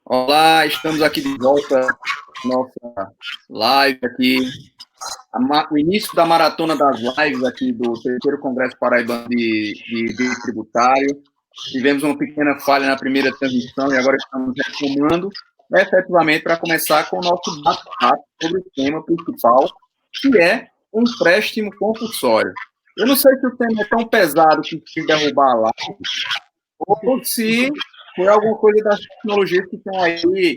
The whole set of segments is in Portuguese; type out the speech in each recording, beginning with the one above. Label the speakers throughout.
Speaker 1: Olá, estamos aqui de volta à nossa live aqui, o início da maratona das lives aqui do terceiro Congresso Paraibano de Direito Tributário. Tivemos uma pequena falha na primeira transmissão e agora estamos retomando efetivamente para começar com o nosso bate-papo sobre o tema principal, que é o empréstimo compulsório. Eu não sei se o tema é tão pesado que se derrubar a live, ou se foi alguma coisa das tecnologias que estão aí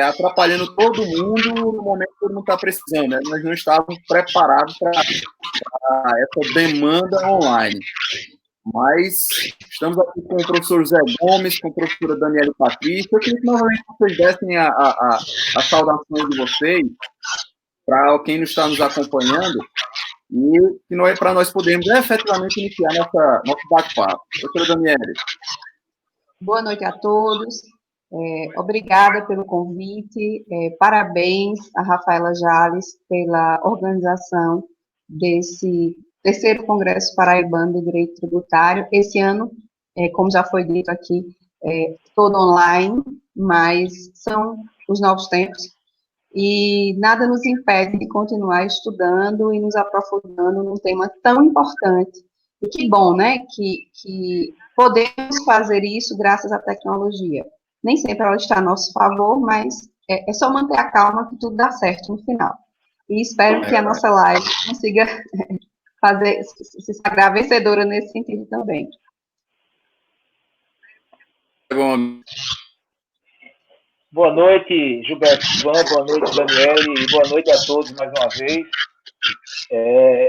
Speaker 1: atrapalhando todo mundo no momento que todo mundo está precisando. Né? Nós não estávamos preparados para essa demanda online. Mas estamos aqui com o professor José Gomes, com a professora Daniela Patrícia. Eu queria que novamente vocês dessem a saudação de vocês para quem está nos acompanhando e para nós podermos efetivamente iniciar nosso bate-papo. Professora Daniela.
Speaker 2: Boa noite a todos. Obrigada pelo convite. Parabéns a Rafaela Jales pela organização desse terceiro Congresso Paraibano de Direito Tributário. Esse ano, como já foi dito aqui, todo online, mas são os novos tempos e nada nos impede de continuar estudando e nos aprofundando num tema tão importante. E que bom, né, que podemos fazer isso graças à tecnologia. Nem sempre ela está a nosso favor, mas é só manter a calma que tudo dá certo no final. E espero que a nossa live consiga se sagrar vencedora nesse sentido também.
Speaker 3: Boa noite, Gilberto Ivan, boa noite, Daniele, e boa noite a todos mais uma vez.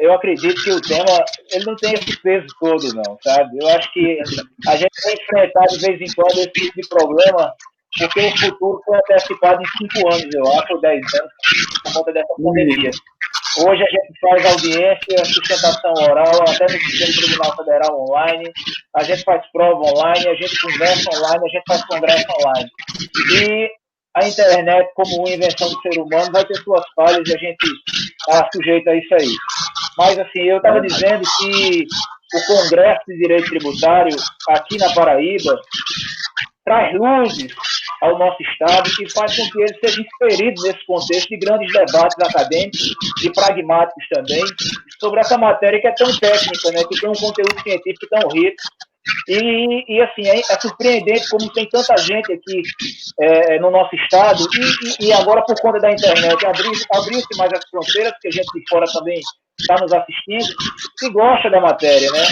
Speaker 3: Eu acredito que o tema ele não tem esse peso todo, não, sabe? Eu acho que a gente vai enfrentar de vez em quando esse tipo de problema, porque o futuro foi antecipado em 5 anos, eu acho, ou 10 anos, por conta dessa pandemia. Hoje a gente faz audiência, sustentação oral, até no Supremo Tribunal Federal online, a gente faz prova online, a gente conversa online, a gente faz congresso online. E a internet, como uma invenção do ser humano, vai ter suas falhas e a gente está sujeito a isso aí. Mas, assim, eu estava dizendo que o Congresso de Direito Tributário, aqui na Paraíba, traz luzes ao nosso Estado e faz com que ele seja inserido nesse contexto de grandes debates acadêmicos e pragmáticos também, sobre essa matéria que é tão técnica, né, que tem um conteúdo científico tão rico. E assim, é surpreendente como tem tanta gente aqui no nosso estado e agora, por conta da internet, abriu-se mais as fronteiras, porque a gente de fora também está nos assistindo, que gosta da matéria, né?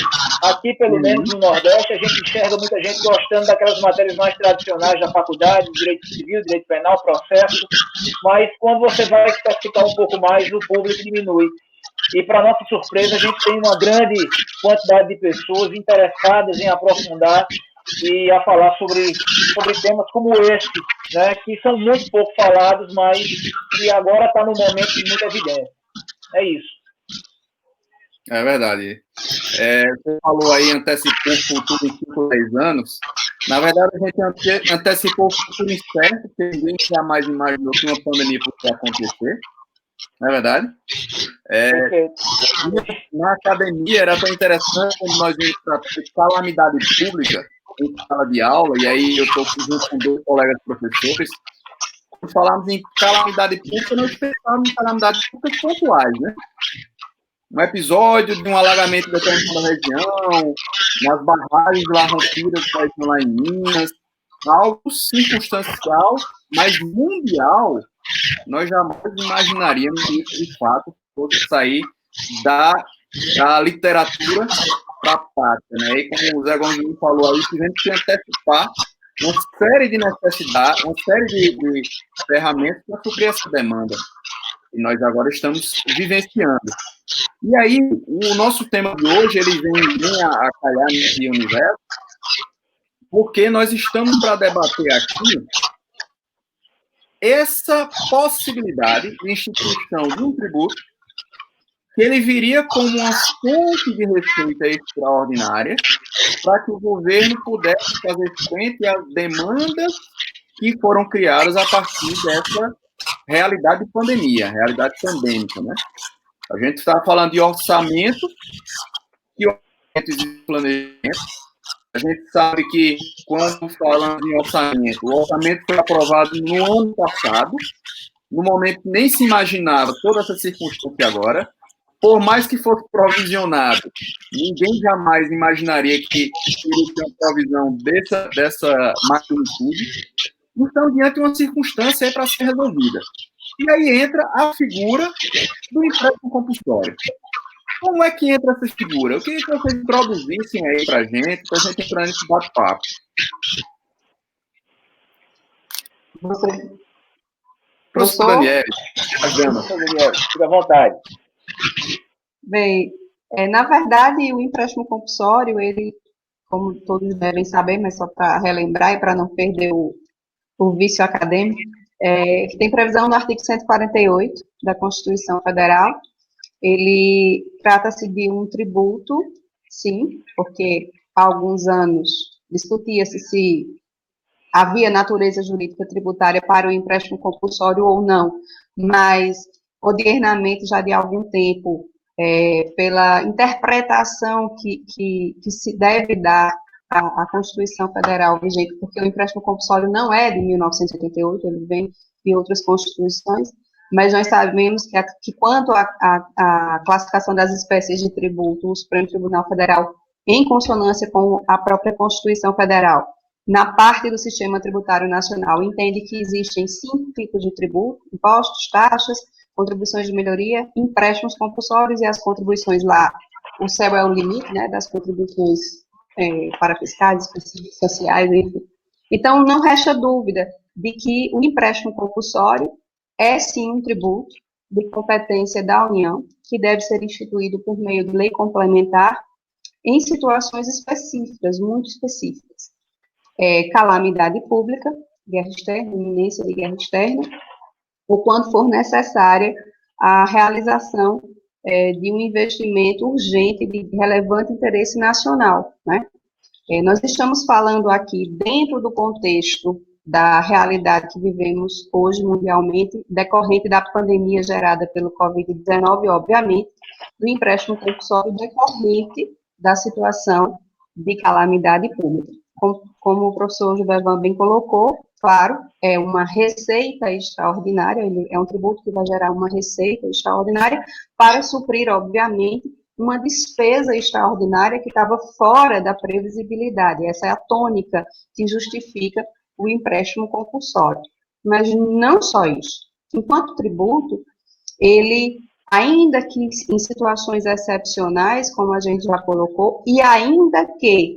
Speaker 3: Aqui, pelo menos no Nordeste, a gente enxerga muita gente gostando daquelas matérias mais tradicionais da faculdade, direito civil, direito penal, processo, mas quando você vai especificar um pouco mais, o público diminui. E, para nossa surpresa, a gente tem uma grande quantidade de pessoas interessadas em aprofundar e a falar sobre temas como este, né, que são muito pouco falados, mas que agora está no momento de muita evidência. É isso.
Speaker 1: É verdade. Você falou aí, antecipou o futuro em 5, 10 anos. Na verdade, a gente antecipou o futuro incerto, porque ninguém jamais imaginou que uma pandemia pudesse acontecer. Não é verdade? Na academia era tão interessante quando nós vimos para calamidade pública em sala de aula, e aí eu estou junto com 2 colegas professores, quando falávamos em calamidade pública, nós pensávamos em calamidades públicas pontuais, né? Um episódio de um alagamento da região, umas barragens lá rompidas lá em Minas, algo circunstancial, mas mundial. Nós jamais imaginaríamos que isso, de fato, fosse sair da literatura para a prática, né? E como o Zé Gomes falou aí, tivemos que antecipar uma série de necessidades, uma série de ferramentas para suprir essa demanda. E nós agora estamos vivenciando. E aí, o nosso tema de hoje, ele vem a calhar nesse universo, porque nós estamos para debater aqui essa possibilidade de instituição de um tributo que ele viria como uma fonte de receita extraordinária para que o governo pudesse fazer frente às demandas que foram criadas a partir dessa realidade de pandemia, realidade pandêmica, né? A gente está falando de orçamento, e orçamento de planejamento, A gente sabe que, quando falamos em orçamento, o orçamento foi aprovado no ano passado, no momento nem se imaginava toda essa circunstância agora, por mais que fosse provisionado, ninguém jamais imaginaria que iria ter uma provisão dessa magnitude. Então, diante de uma circunstância para ser resolvida. E aí entra a figura do empréstimo compulsório. Como é que entra essa figura? Eu queria que vocês introduzissem aí para a gente entrar nesse bate-papo. Professor Daniel,
Speaker 3: fica à vontade.
Speaker 2: Bem, na verdade, o empréstimo compulsório, ele, como todos devem saber, mas só para relembrar e para não perder o vício acadêmico, tem previsão no artigo 148 da Constituição Federal. Ele trata-se de um tributo, sim, porque há alguns anos discutia-se se havia natureza jurídica tributária para o empréstimo compulsório ou não, mas modernamente, já de algum tempo, pela interpretação que se deve dar à Constituição Federal vigente, porque o empréstimo compulsório não é de 1988, ele vem de outras constituições, mas nós sabemos que quanto à classificação das espécies de tributo, o Supremo Tribunal Federal, em consonância com a própria Constituição Federal, na parte do sistema tributário nacional, entende que existem 5 tipos de tributo: impostos, taxas, contribuições de melhoria, empréstimos compulsórios e as contribuições lá. O céu é o limite, né, das contribuições para fiscais, sociais, enfim. Então, não resta dúvida de que o empréstimo compulsório é, sim, um tributo de competência da União, que deve ser instituído por meio de lei complementar em situações específicas, muito específicas. Calamidade pública, guerra externa, iminência de guerra externa, ou quando for necessária a realização de um investimento urgente de relevante interesse nacional, né? Nós estamos falando aqui dentro do contexto da realidade que vivemos hoje mundialmente, decorrente da pandemia gerada pelo Covid-19, obviamente, do empréstimo compulsório decorrente da situação de calamidade pública. Como o professor Gilbervan bem colocou, claro, é uma receita extraordinária, é um tributo que vai gerar uma receita extraordinária para suprir, obviamente, uma despesa extraordinária que estava fora da previsibilidade. Essa é a tônica que justifica o empréstimo compulsório. Mas não só isso. Enquanto tributo, ele, ainda que em situações excepcionais, como a gente já colocou, e ainda que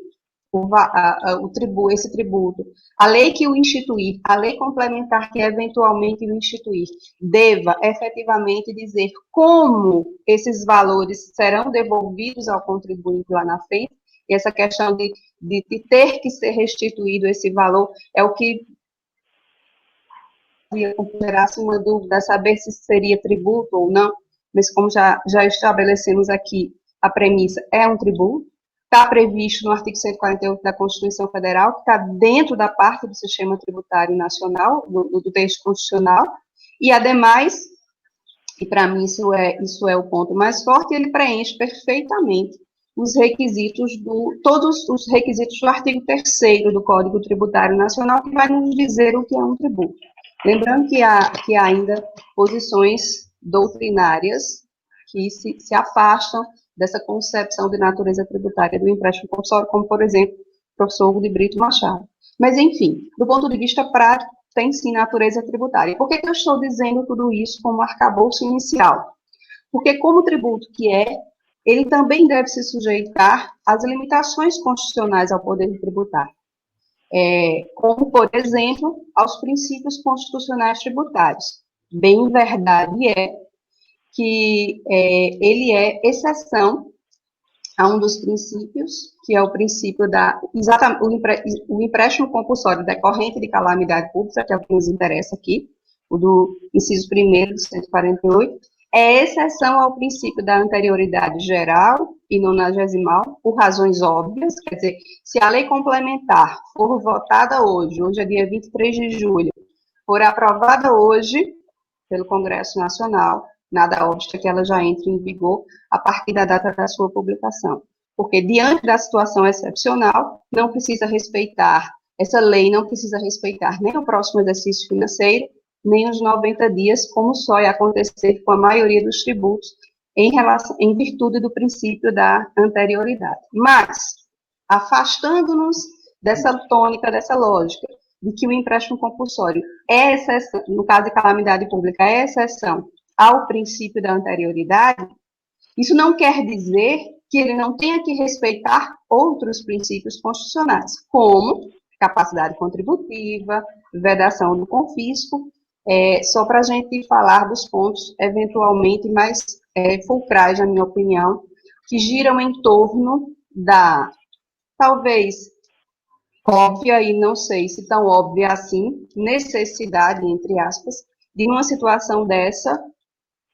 Speaker 2: esse tributo, a lei que o instituir, a lei complementar que eventualmente o instituir, deva efetivamente dizer como esses valores serão devolvidos ao contribuinte lá na frente, e essa questão de ter que ser restituído esse valor é o que considerasse uma dúvida, saber se seria tributo ou não, mas como já estabelecemos aqui, a premissa é um tributo. Está previsto no artigo 148 da Constituição Federal, que está dentro da parte do sistema tributário nacional, do texto constitucional, e, ademais, e para mim isso é o ponto mais forte, ele preenche perfeitamente os requisitos todos os requisitos do artigo 3º do Código Tributário Nacional, que vai nos dizer o que é um tributo. Lembrando que há ainda posições doutrinárias que se afastam dessa concepção de natureza tributária do empréstimo compulsório, como, por exemplo, o professor Hugo de Brito Machado. Mas, enfim, do ponto de vista prático, tem sim natureza tributária. Por que eu estou dizendo tudo isso como arcabouço inicial? Porque, como tributo que ele também deve se sujeitar às limitações constitucionais ao poder tributário, como, por exemplo, aos princípios constitucionais tributários. Bem verdade que ele é exceção a um dos princípios, que é o princípio o empréstimo compulsório decorrente de calamidade pública, que é o que nos interessa aqui, o do inciso 1º do 148, é exceção ao princípio da anterioridade geral e nonagesimal, por razões óbvias, quer dizer, se a lei complementar for votada hoje é dia 23 de julho, for aprovada hoje pelo Congresso Nacional, nada obsta que ela já entre em vigor a partir da data da sua publicação. porque diante da situação excepcional, não precisa respeitar, essa lei não precisa respeitar nem o próximo exercício financeiro, nem os 90 dias, como só ia acontecer com a maioria dos tributos, em virtude do princípio da anterioridade. Mas, afastando-nos dessa tônica, dessa lógica, de que o empréstimo compulsório é exceção, no caso de calamidade pública, é exceção ao princípio da anterioridade, isso não quer dizer que ele não tenha que respeitar outros princípios constitucionais, como capacidade contributiva, vedação do confisco, só para a gente falar dos pontos eventualmente mais fulcrais, na minha opinião, que giram em torno da, talvez, óbvia, e não sei se tão óbvia assim, necessidade, entre aspas, de uma situação dessa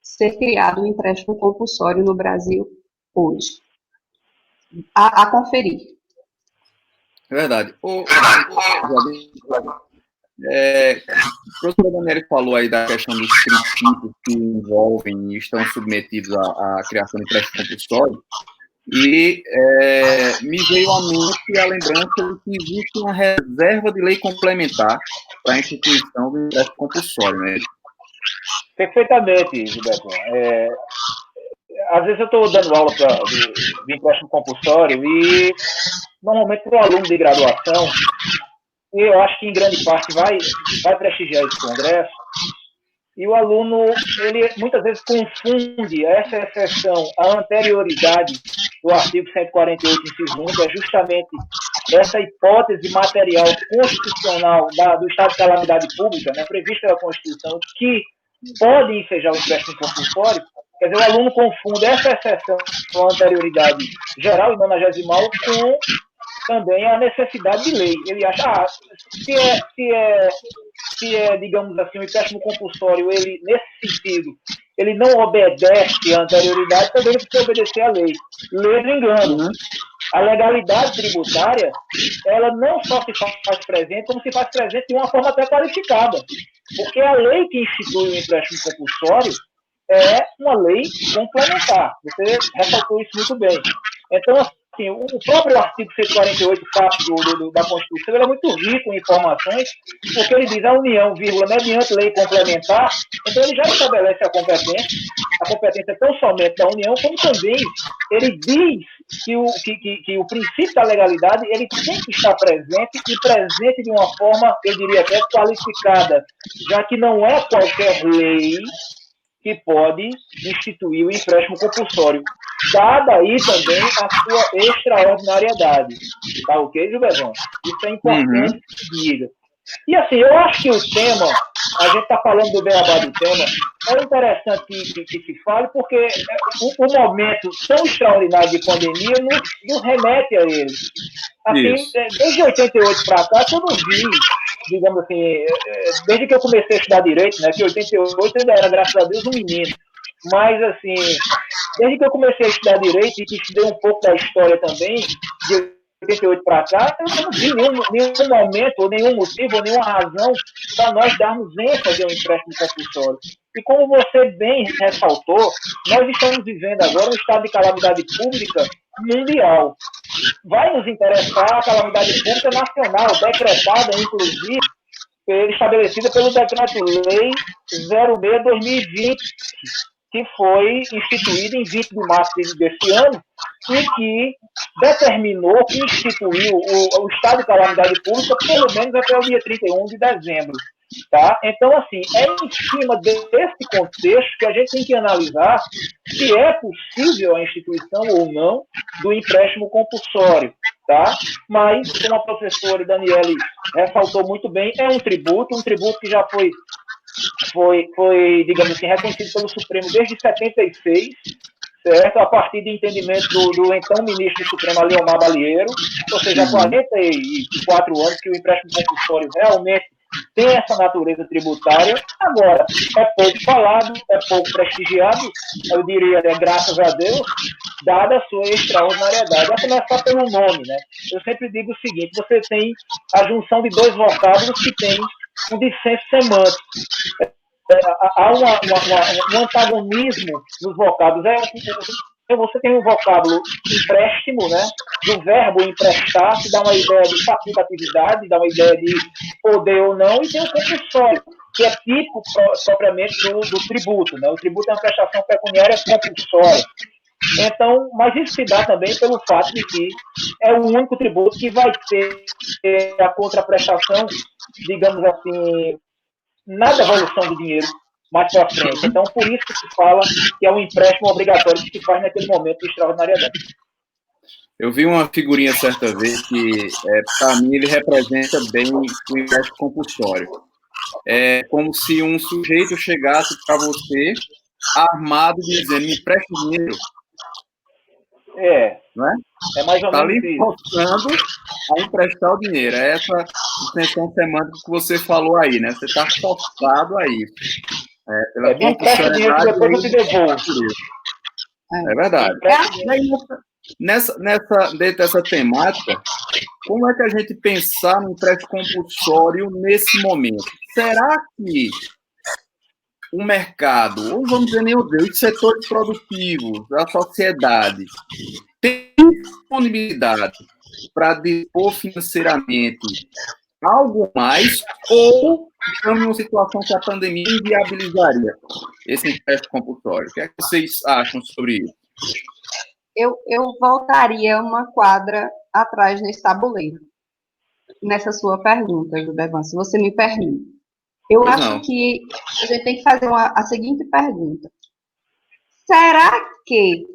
Speaker 2: ser criado um empréstimo compulsório no Brasil hoje. A conferir.
Speaker 1: É verdade. O professor Daniele falou aí da questão dos princípios que envolvem e estão submetidos à criação de empréstimo compulsório, e me veio à mente a lembrança de que existe uma reserva de lei complementar para a instituição do empréstimo compulsório, né?
Speaker 3: Perfeitamente, Gilberto. Às vezes eu estou dando aula de empréstimo compulsório e, normalmente, para o aluno de graduação, eu acho que, em grande parte, vai prestigiar esse congresso, e o aluno, ele muitas vezes confunde essa exceção, a anterioridade do artigo 148, inciso 1, que é justamente essa hipótese material constitucional do estado de calamidade pública, né, prevista pela Constituição, que pode ensejar o empréstimo compulsório. Quer dizer, o aluno confunde essa exceção com a anterioridade geral e nonagesimal com também a necessidade de lei. Ele acha, se é, digamos assim, o empréstimo compulsório, ele, nesse sentido, ele não obedece à anterioridade, também ele precisa obedecer à lei. Lei do engano. A legalidade tributária, ela não só se faz presente, como se faz presente de uma forma até qualificada. Porque a lei que institui o empréstimo compulsório é uma lei complementar. Você ressaltou isso muito bem. Então, assim, o próprio artigo 148, da Constituição, ele é muito rico em informações, porque ele diz a União, mediante lei complementar, então ele já estabelece a competência tão somente da União, como também ele diz que o princípio da legalidade, ele tem que estar presente, e presente de uma forma, eu diria até qualificada, já que não é qualquer lei que pode instituir o empréstimo compulsório, dada aí também a sua extraordinariedade. Tá ok, Gilberto? Isso é importante que se diga. E assim, eu acho que o tema, a gente está falando do beabá do tema, é interessante que se fale, porque o momento tão extraordinário de pandemia nos remete a ele. Assim, desde 88 para cá, eu não vi, digamos assim, desde que eu comecei a estudar Direito, né, que em 88 eu ainda era, graças a Deus, um menino. Mas, assim, desde que eu comecei a estudar Direito e que estudei um pouco da história também, de 88 para cá, eu não vi nenhum momento, ou nenhum motivo, ou nenhuma razão para nós darmos ênfase ao empréstimo compulsório. E como você bem ressaltou, nós estamos vivendo agora um estado de calamidade pública mundial. Vai nos interessar a calamidade pública nacional, decretada, inclusive, estabelecida pelo Decreto-Lei 06/2020, que foi instituído em 20 de março deste ano, e que determinou, que instituiu o estado de calamidade pública pelo menos até o dia 31 de dezembro. Tá? Então, assim, é em cima desse contexto que a gente tem que analisar se é possível a instituição ou não do empréstimo compulsório. Tá? Mas, como a professora Daniele ressaltou muito bem, é um tributo que já foi, digamos assim, reconhecido pelo Supremo desde 76, certo? A partir de entendimento do então ministro do Supremo, Aleomar Balieiro, ou seja, há 44 anos que o empréstimo compulsório realmente tem essa natureza tributária. Agora, é pouco falado, é pouco prestigiado, eu diria, graças a Deus, dada a sua extraordinariedade. A começar pelo nome, né? Eu sempre digo o seguinte: você tem a junção de dois vocábulos que tem um dissenso semântico. Há um antagonismo nos vocábulos. você tem um vocábulo empréstimo, né? Do verbo emprestar, que dá uma ideia de facultatividade, dá uma ideia de poder ou não, e tem o compulsório, que é típico propriamente do tributo, né? O tributo é uma prestação pecuniária compulsória. Então, mas isso se dá também pelo fato de que é o único tributo que vai ter a contraprestação, digamos assim, na devolução do dinheiro mais para frente. Então, por isso que se fala que é um empréstimo obrigatório que se faz naquele momento de extraordinariedade.
Speaker 1: Eu vi uma figurinha certa vez que, para mim, ele representa bem o empréstimo compulsório. É como se um sujeito chegasse para você armado dizendo, me empresta dinheiro. Não é?
Speaker 3: É mais ou menos
Speaker 1: isso. Está lhe forçando a emprestar o dinheiro. É essa intenção semântica que você falou aí, né? Você está forçado a isso. Pela
Speaker 3: empresta dinheiro que depois eu te devolvo.
Speaker 1: É verdade. Dentro dessa temática, como é que a gente pensar no empréstimo compulsório nesse momento? Será que o mercado, ou vamos dizer, os setores produtivos, a sociedade, tem disponibilidade para dispor financeiramente algo mais, ou estamos numa situação que a pandemia inviabilizaria esse empréstimo compulsório? O que é que vocês acham sobre isso?
Speaker 2: Eu voltaria uma quadra atrás nesse tabuleiro, nessa sua pergunta, Gilberto, se você me permite. Eu acho que a gente tem que fazer a seguinte pergunta. Será que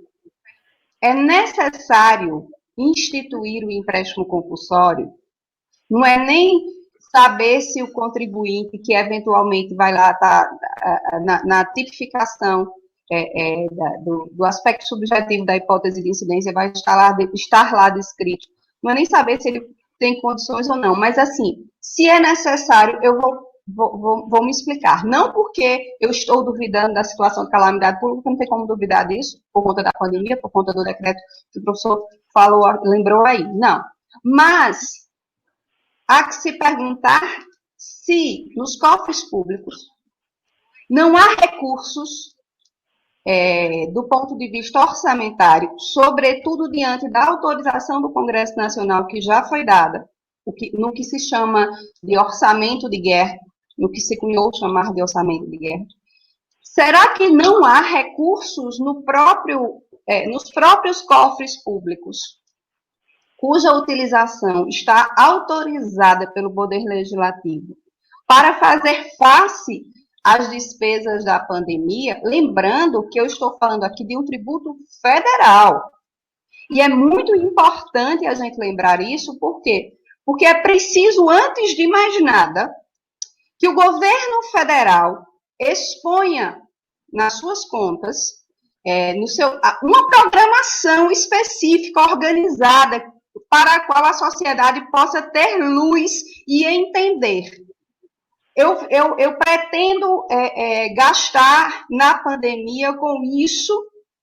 Speaker 2: é necessário instituir o empréstimo compulsório? Não é nem saber se o contribuinte, que eventualmente vai lá estar na tipificação do aspecto subjetivo da hipótese de incidência, vai estar lá descrito. Não é nem saber se ele tem condições ou não, mas assim, se é necessário, eu vou me explicar. Não porque eu estou duvidando da situação de calamidade pública, não tem como duvidar disso, por conta da pandemia, por conta do decreto que o professor lembrou aí. Não. Mas há que se perguntar se nos cofres públicos não há recursos do ponto de vista orçamentário, sobretudo diante da autorização do Congresso Nacional que já foi dada, no que se chama de orçamento de guerra, no que se cunhou chamar de orçamento de guerra. Será que não há recursos nos próprios cofres públicos, cuja utilização está autorizada pelo Poder Legislativo, para fazer face às despesas da pandemia, lembrando que eu estou falando aqui de um tributo federal. E é muito importante a gente lembrar isso, por quê? Porque é preciso, antes de mais nada, que o governo federal exponha nas suas contas uma programação específica, organizada, para a qual a sociedade possa ter luz e entender. Eu pretendo gastar na pandemia com isso,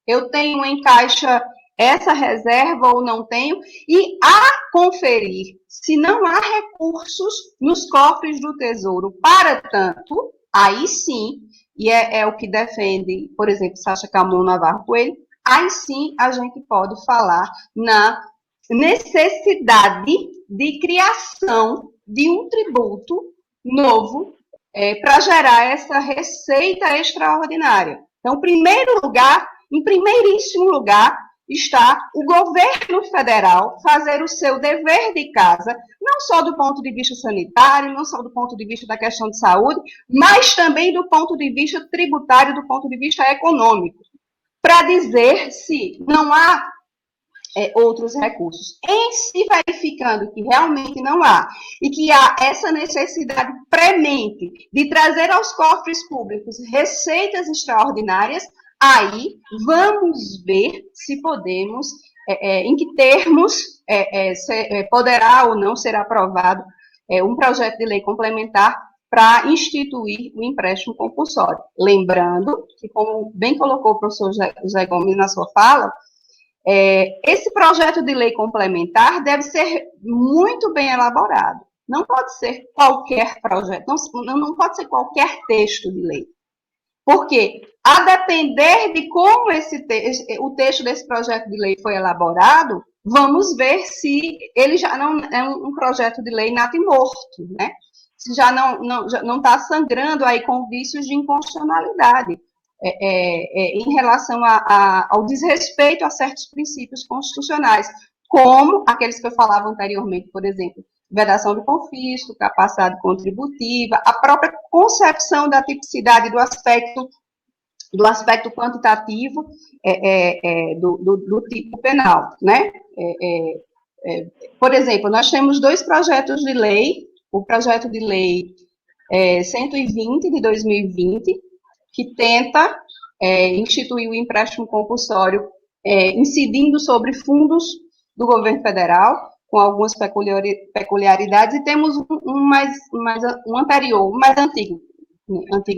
Speaker 2: eu tenho em caixa essa reserva ou não tenho, e a conferir se não há recursos nos cofres do Tesouro para tanto, aí sim, e é o que defende, por exemplo, Sacha Camon Navarro Coelho, aí sim a gente pode falar na necessidade de criação de um tributo novo para gerar essa receita extraordinária. Então, em primeiríssimo lugar, está o governo federal fazer o seu dever de casa, não só do ponto de vista sanitário, não só do ponto de vista da questão de saúde, mas também do ponto de vista tributário, do ponto de vista econômico, para dizer se não há outros recursos. Em se verificando que realmente não há, e que há essa necessidade premente de trazer aos cofres públicos receitas extraordinárias, aí vamos ver se podemos, em que termos poderá ou não ser aprovado um projeto de lei complementar para instituir o empréstimo compulsório. Lembrando que, como bem colocou o professor José Gomes na sua fala, esse projeto de lei complementar deve ser muito bem elaborado. Não pode ser qualquer projeto, não pode ser qualquer texto de lei. Porque, a depender de como o texto desse projeto de lei foi elaborado, vamos ver se ele já não é um projeto de lei nato e morto, né? Se já não está sangrando aí com vícios de inconstitucionalidade em relação ao desrespeito a certos princípios constitucionais, como aqueles que eu falava anteriormente, por exemplo, vedação do confisco, capacidade contributiva, a própria concepção da tipicidade do aspecto quantitativo do tipo penal, né? Por exemplo, nós temos 2 projetos de lei, o projeto de lei 120 de 2020, que tenta instituir o empréstimo compulsório incidindo sobre fundos do governo federal, com algumas peculiaridades, e temos um anterior, mais antigo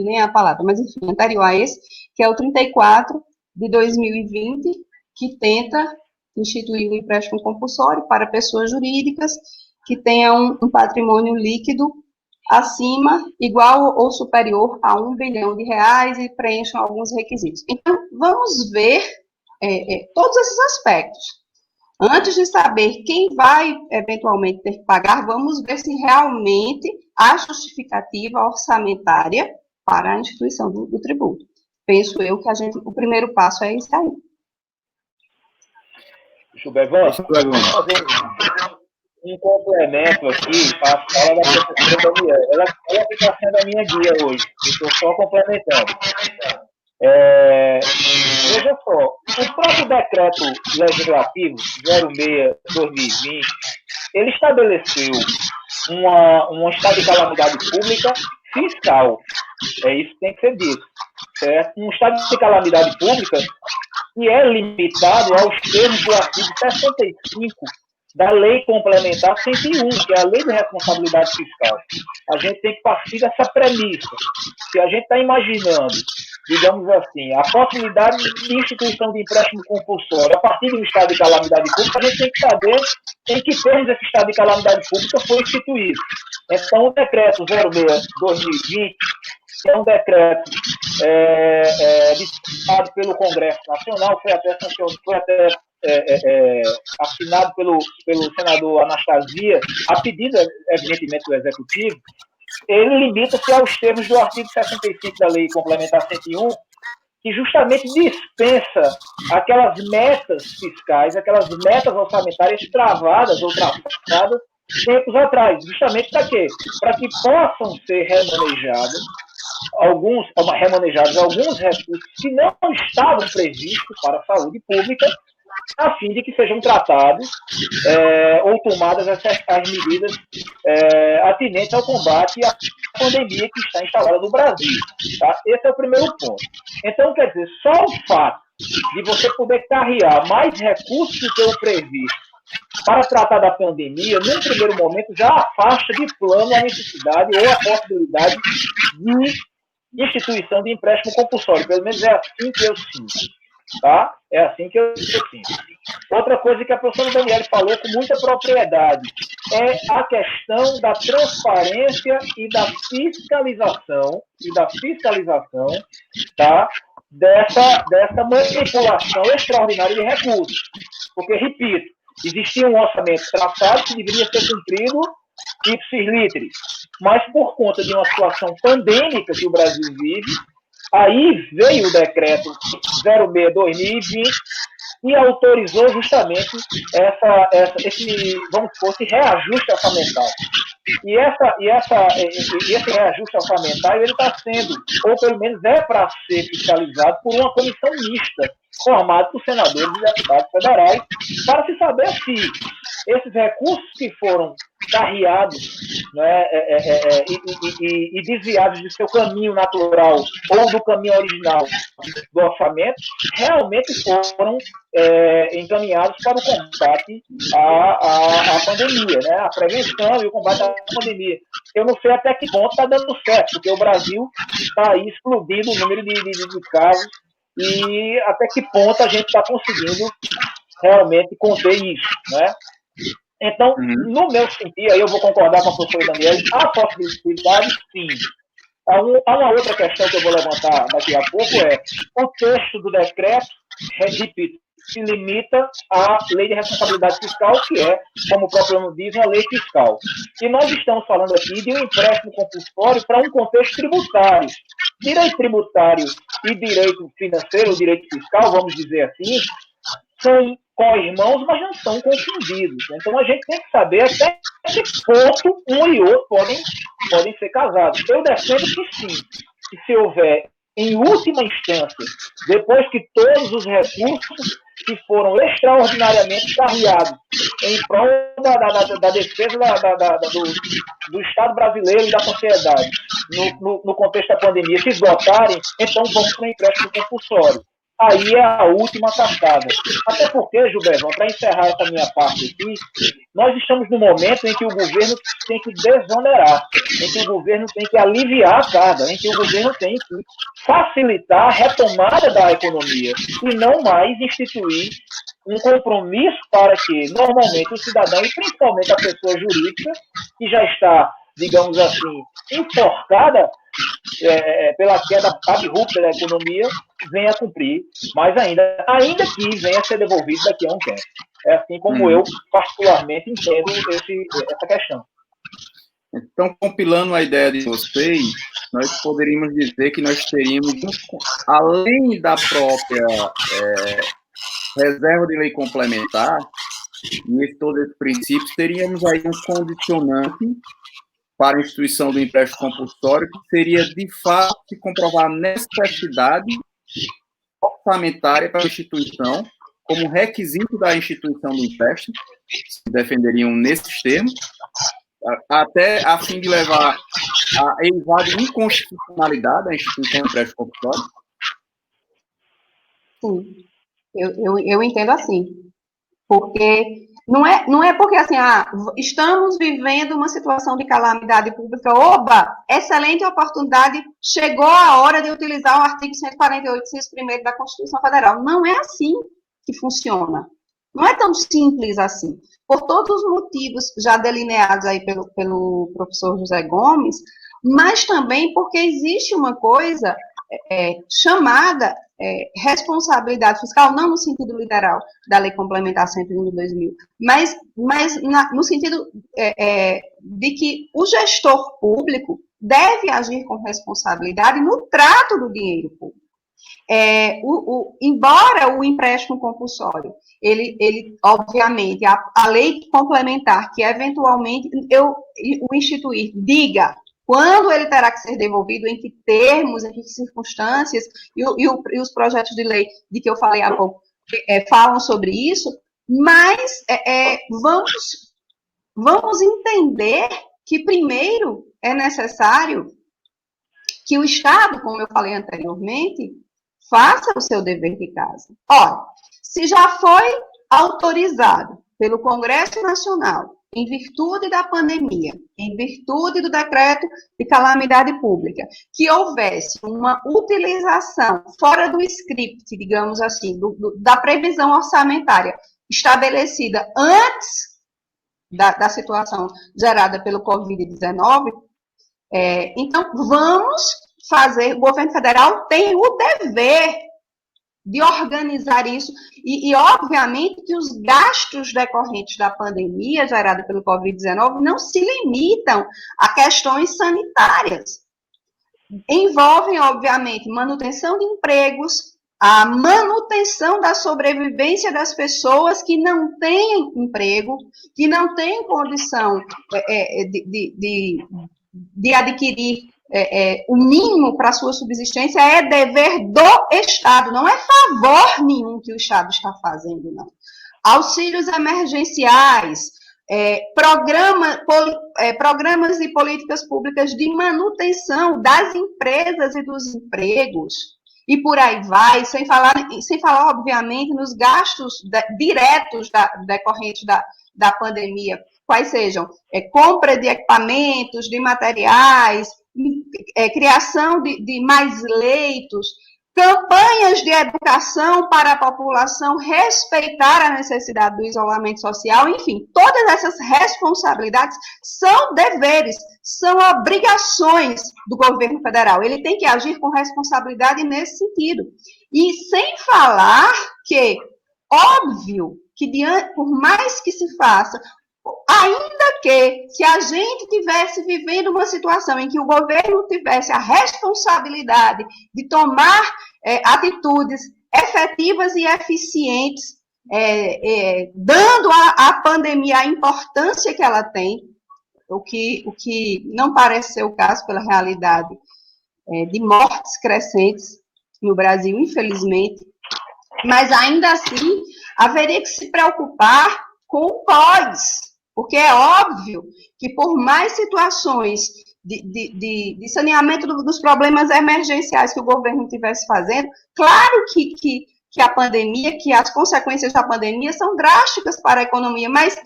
Speaker 2: nem é a palavra, mas enfim, anterior a esse, que é o 34 de 2020, que tenta instituir o empréstimo compulsório para pessoas jurídicas que tenham um patrimônio líquido acima, igual ou superior a R$1 bilhão e preencham alguns requisitos. Então, vamos ver todos esses aspectos. Antes de saber quem vai, eventualmente, ter que pagar, vamos ver se realmente há justificativa orçamentária para a instituição do tributo. Penso eu que o primeiro passo é esse aí.
Speaker 3: Gilberto, vamos fazer um complemento aqui à fala da professora Daniela. Ela está sendo a minha guia hoje. Eu estou só complementando. Veja só, o próprio decreto legislativo 06/2020, ele estabeleceu um estado de calamidade pública fiscal. É isso que tem que ser dito. Certo? Um estado de calamidade pública que é limitado aos termos do artigo 65 da Lei Complementar 101, que é a Lei de Responsabilidade Fiscal. A gente tem que partir dessa premissa. Se a gente está imaginando, digamos assim, a possibilidade de instituição de empréstimo compulsório a partir de um estado de calamidade pública, a gente tem que saber em que termos esse estado de calamidade pública foi instituído. Então, o decreto 06/2020 é um decreto ditado pelo Congresso Nacional, foi até assinado pelo senador Anastasia, a pedido, evidentemente, do Executivo. Ele limita-se aos termos do artigo 65 da Lei Complementar 101, que justamente dispensa aquelas metas fiscais, aquelas metas orçamentárias travadas ou traçadas tempos atrás. Justamente para quê? Para que possam ser remanejados alguns recursos que não estavam previstos para a saúde pública, a fim de que sejam tratados ou tomadas as medidas atinentes ao combate à pandemia que está instalada no Brasil. Tá? Esse é o primeiro ponto. Então, quer dizer, só o fato de você poder carrear mais recursos do que o previsto para tratar da pandemia, num primeiro momento, já afasta de plano a necessidade ou a possibilidade de instituição de empréstimo compulsório. Pelo menos é assim que eu sinto. Tá? É assim que eu sinto. Outra coisa que a professora Daniela falou com muita propriedade é a questão da transparência e da fiscalização, tá? dessa manipulação extraordinária de recursos. Porque, repito, existia um orçamento traçado que deveria ser cumprido ipsis literis, mas por conta de uma situação pandêmica que o Brasil vive, aí veio o decreto 06/2020 e autorizou justamente esse reajuste orçamentário. E esse reajuste orçamentário ele está sendo, ou pelo menos é para ser fiscalizado por uma comissão mista, formada por senadores e deputados federais, para se saber se esses recursos que foram carreados, né, e desviados de seu caminho natural ou do caminho original do orçamento, realmente foram encaminhados para o combate à pandemia, né, a prevenção e o combate à pandemia. Eu não sei até que ponto está dando certo, porque o Brasil está aí explodindo o número de casos e até que ponto a gente está conseguindo realmente conter isso, né? Então, no meu sentido, aí eu vou concordar com a professora Daniela, há possibilidade, sim, Há uma outra questão que eu vou levantar daqui a pouco, o texto do decreto, repito, se limita à lei de responsabilidade fiscal, que é, como o próprio nome diz, uma lei fiscal. E nós estamos falando aqui de um empréstimo compulsório para um contexto tributário. Direito tributário e direito financeiro, direito fiscal, vamos dizer assim, são co-irmãos, mas não são confundidos. Então a gente tem que saber até que ponto um e outro podem ser casados. Eu defendo que sim, que se houver, em última instância, depois que todos os recursos que foram extraordinariamente carreados em prol da defesa do Estado brasileiro e da sociedade no contexto da pandemia se esgotarem, então vamos para o empréstimo compulsório. Aí é a última sacada. Até porque, Gilberto, para encerrar essa minha parte aqui, nós estamos no momento em que o governo tem que desonerar, em que o governo tem que aliviar a carga, em que o governo tem que facilitar a retomada da economia e não mais instituir um compromisso para que, normalmente, o cidadão, e principalmente a pessoa jurídica, que já está, digamos assim, enforcada pela queda abrupta da economia, venha a cumprir, mas ainda que venha a ser devolvido daqui a um tempo. É assim como eu, particularmente, entendo essa questão.
Speaker 1: Então, compilando a ideia de vocês, nós poderíamos dizer que nós teríamos, além da própria reserva de lei complementar, e todos esses princípios, teríamos aí um condicionante para a instituição do empréstimo compulsório, que seria, de fato, se comprovar a necessidade orçamentária para a instituição, como requisito da instituição do empréstimo, se defenderiam nesses termos, até a fim de levar a elevada inconstitucionalidade da instituição do empréstimo compulsório?
Speaker 2: Sim, eu entendo assim, porque não é porque assim, estamos vivendo uma situação de calamidade pública, oba, excelente oportunidade, chegou a hora de utilizar o artigo 148, inciso 1º da Constituição Federal. Não é assim que funciona. Não é tão simples assim. Por todos os motivos já delineados aí pelo professor José Gomes, mas também porque existe uma coisa chamada responsabilidade fiscal, não no sentido literal da Lei Complementar 101 de 2000, mas no sentido de que o gestor público deve agir com responsabilidade no trato do dinheiro público. Embora o empréstimo compulsório, ele obviamente, a lei complementar que eventualmente o instituir diga quando ele terá que ser devolvido, em que termos, em que circunstâncias, e os projetos de lei de que eu falei há pouco falam sobre isso, mas vamos entender que, primeiro, é necessário que o Estado, como eu falei anteriormente, faça o seu dever de casa. Ora, se já foi autorizado pelo Congresso Nacional, em virtude da pandemia, em virtude do decreto de calamidade pública, que houvesse uma utilização fora do script, digamos assim, da previsão orçamentária estabelecida antes da situação gerada pelo Covid-19, então vamos fazer, o governo federal tem o dever de organizar isso, e obviamente que os gastos decorrentes da pandemia gerada pelo Covid-19 não se limitam a questões sanitárias. Envolvem, obviamente, manutenção de empregos, a manutenção da sobrevivência das pessoas que não têm emprego, que não têm condição de adquirir o mínimo para a sua subsistência, é dever do Estado, não é favor nenhum que o Estado está fazendo, não. Auxílios emergenciais, programas e políticas públicas de manutenção das empresas e dos empregos, e por aí vai, sem falar obviamente, nos gastos diretos decorrentes da pandemia, quais sejam compra de equipamentos, de materiais, criação de mais leitos, campanhas de educação para a população respeitar a necessidade do isolamento social, enfim, todas essas responsabilidades são deveres, são obrigações do governo federal. Ele tem que agir com responsabilidade nesse sentido. E sem falar que, óbvio, que por mais que se faça, ainda que, se a gente tivesse vivendo uma situação em que o governo tivesse a responsabilidade de tomar atitudes efetivas e eficientes, dando à pandemia a importância que ela tem, o que não parece ser o caso pela realidade de mortes crescentes no Brasil, infelizmente, mas ainda assim haveria que se preocupar com o pós, porque é óbvio que por mais situações de saneamento dos problemas emergenciais que o governo estivesse fazendo, claro que a pandemia, que as consequências da pandemia são drásticas para a economia, mas,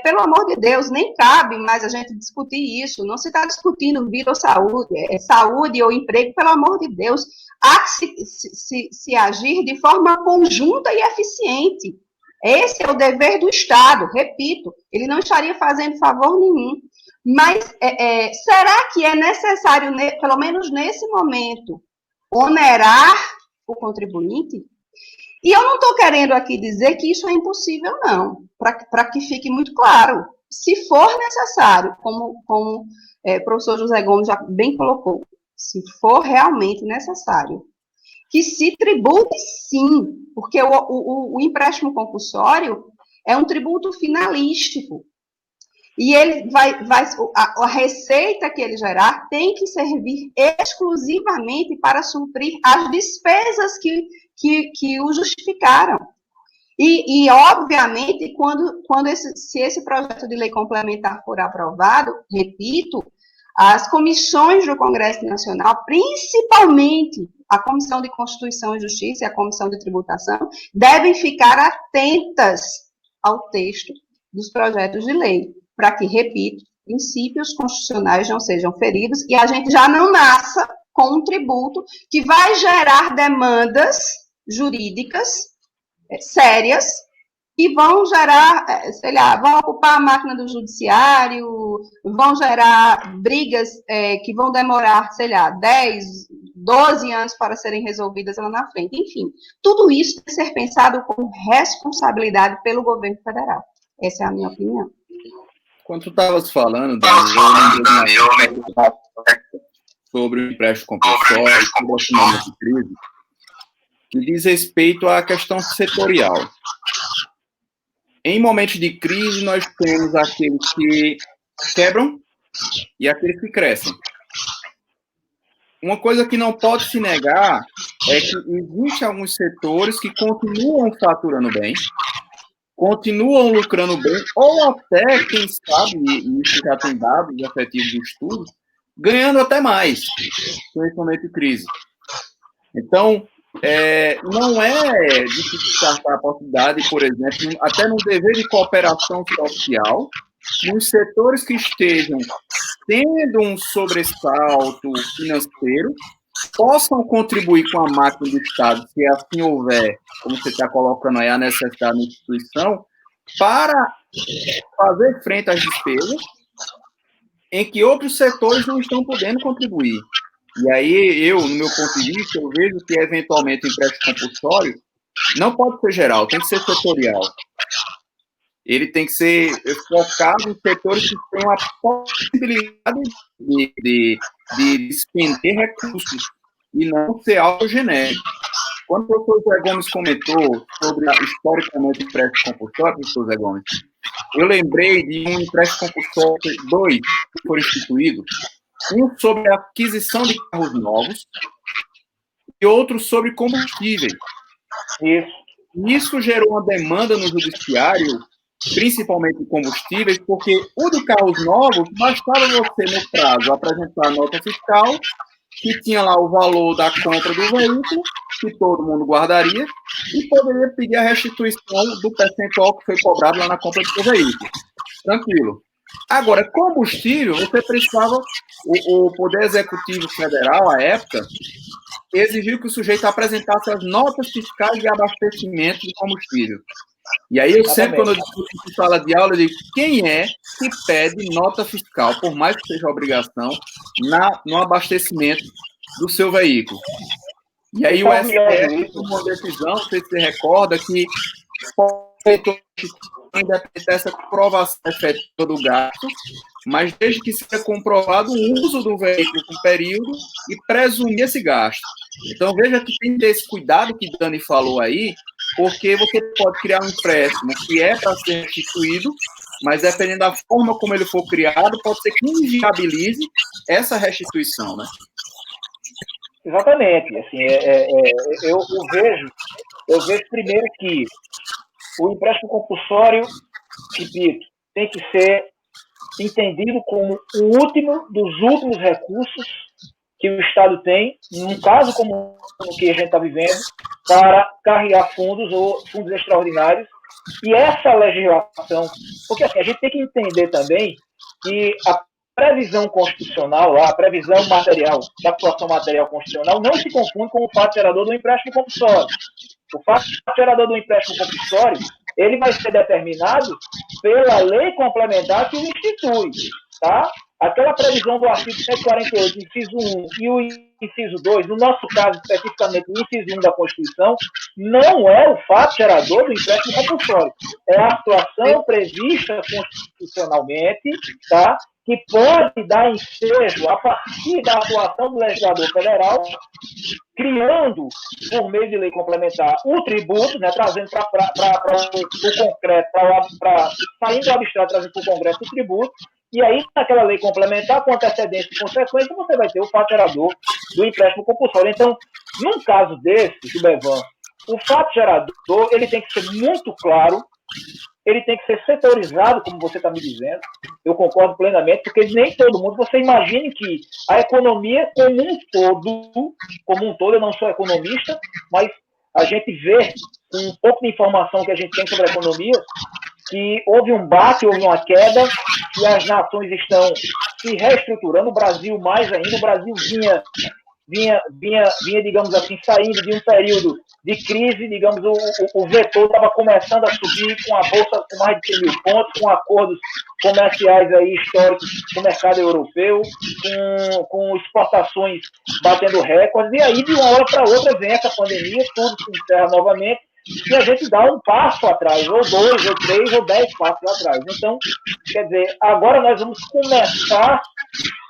Speaker 2: pelo amor de Deus, nem cabe mais a gente discutir isso, não se está discutindo vida ou saúde, saúde ou emprego, pelo amor de Deus, há que se agir de forma conjunta e eficiente. Esse é o dever do Estado, repito, ele não estaria fazendo favor nenhum. Mas será que é necessário, pelo menos nesse momento, onerar o contribuinte? E eu não estou querendo aqui dizer que isso é impossível, não, para que fique muito claro. Se for necessário, como o professor José Gomes já bem colocou, se for realmente necessário, que se tribute sim, porque o empréstimo compulsório é um tributo finalístico. E ele a receita que ele gerar tem que servir exclusivamente para suprir as despesas que o justificaram. E obviamente, se esse projeto de lei complementar for aprovado, repito, as comissões do Congresso Nacional, principalmente a Comissão de Constituição e Justiça e a Comissão de Tributação, devem ficar atentas ao texto dos projetos de lei, para que, repito, princípios constitucionais não sejam feridos e a gente já não nasça com um tributo que vai gerar demandas jurídicas sérias e vão gerar, sei lá, vão ocupar a máquina do judiciário, vão gerar brigas que vão demorar, sei lá, 10, 12 anos para serem resolvidas lá na frente. Enfim, tudo isso tem que ser pensado com responsabilidade pelo governo federal. Essa é a minha opinião.
Speaker 1: Quando tu estavas falando, Dani, eu lembrei sobre o empréstimo compulsório, sobre o orçamento de crise, que diz respeito à questão setorial. Em momentos de crise, nós temos aqueles que quebram e aqueles que crescem. Uma coisa que não pode se negar é que existem alguns setores que continuam faturando bem, continuam lucrando bem, ou até, quem sabe, e isso já tem dados efetivos de estudo, ganhando até mais, principalmente em crise. Então, não é de descartar a possibilidade, por exemplo, até no dever de cooperação social, nos setores que estejam tendo um sobressalto financeiro, possam contribuir com a máquina do Estado, se assim houver, como você está colocando aí, a necessidade da instituição, para fazer frente às despesas em que outros setores não estão podendo contribuir. E aí, no meu ponto de vista, eu vejo que, eventualmente, o empréstimo compulsório não pode ser geral, tem que ser setorial. Ele tem que ser focado em setores que tenham a possibilidade de despender recursos e não ser algo genérico. Quando o professor Zé Gomes comentou sobre, historicamente, o empréstimo compulsório, professor Zé Gomes, eu lembrei de um empréstimo compulsório, 2 que foram instituídos, um sobre a aquisição de carros novos e outro sobre combustíveis. Isso gerou uma demanda no judiciário, principalmente em combustíveis, porque o de carros novos, bastava você, no prazo, apresentar a nota fiscal, que tinha lá o valor da compra do veículo, que todo mundo guardaria, e poderia pedir a restituição do percentual que foi cobrado lá na compra do seu veículo. Tranquilo. Agora, combustível, você precisava, o Poder Executivo Federal, à época, exigiu que o sujeito apresentasse as notas fiscais de abastecimento de combustível. E aí eu sempre, quando eu discuto em sala de aula, eu digo, quem é que pede nota fiscal, por mais que seja obrigação, no abastecimento do seu veículo? E aí o STF tomou uma decisão, não sei se você recorda, que independente dessa comprovação efetiva do gasto, mas desde que seja comprovado o uso do veículo com período e presumir esse gasto. Então, veja que tem que ter esse cuidado que Dani falou aí, porque você pode criar um empréstimo que é para ser restituído, mas dependendo da forma como ele for criado, pode ser que inviabilize essa restituição, né?
Speaker 3: Exatamente. Assim, eu vejo primeiro que o empréstimo compulsório, repito, tem que ser entendido como o último dos últimos recursos que o Estado tem, num caso como o que a gente está vivendo, para carregar fundos ou fundos extraordinários. E essa legislação, porque assim, a gente tem que entender também que a previsão constitucional, a previsão material, da situação material constitucional, não se confunde com o fato gerador do empréstimo compulsório. O fato gerador do empréstimo compulsório, ele vai ser determinado pela lei complementar que o institui, tá? Aquela previsão do artigo 148, inciso 1 e o inciso 2, no nosso caso, especificamente o inciso 1 da Constituição, não é o fato gerador do empréstimo compulsório. É a situação prevista constitucionalmente, tá? Que pode dar ensejo, a partir da atuação do legislador federal, criando, por meio de lei complementar, o tributo, né, trazendo para o concreto, saindo do abstrato, trazendo para o Congresso o tributo, e aí, naquela lei complementar, com antecedência e consequência, você vai ter o fato gerador do empréstimo compulsório. Então, num caso desse, Gilbervan, o fato gerador ele tem que ser muito claro, ele tem que ser setorizado, como você está me dizendo. Eu concordo plenamente, porque nem todo mundo... Você imagine que a economia como um todo, eu não sou economista, mas a gente vê, com um pouco de informação que a gente tem sobre a economia, que houve um baque, houve uma queda, e as nações estão se reestruturando. O Brasil mais ainda. O Brasil vinha, digamos assim, saindo de um período de crise, digamos, o vetor estava começando a subir com a bolsa com mais de 100 mil pontos, com acordos comerciais aí históricos com o mercado europeu, com exportações batendo recordes, e aí de uma hora para outra vem essa pandemia, tudo se encerra novamente, e a gente dá um passo atrás, ou 2, ou 3, ou 10 passos atrás. Então, quer dizer, agora nós vamos começar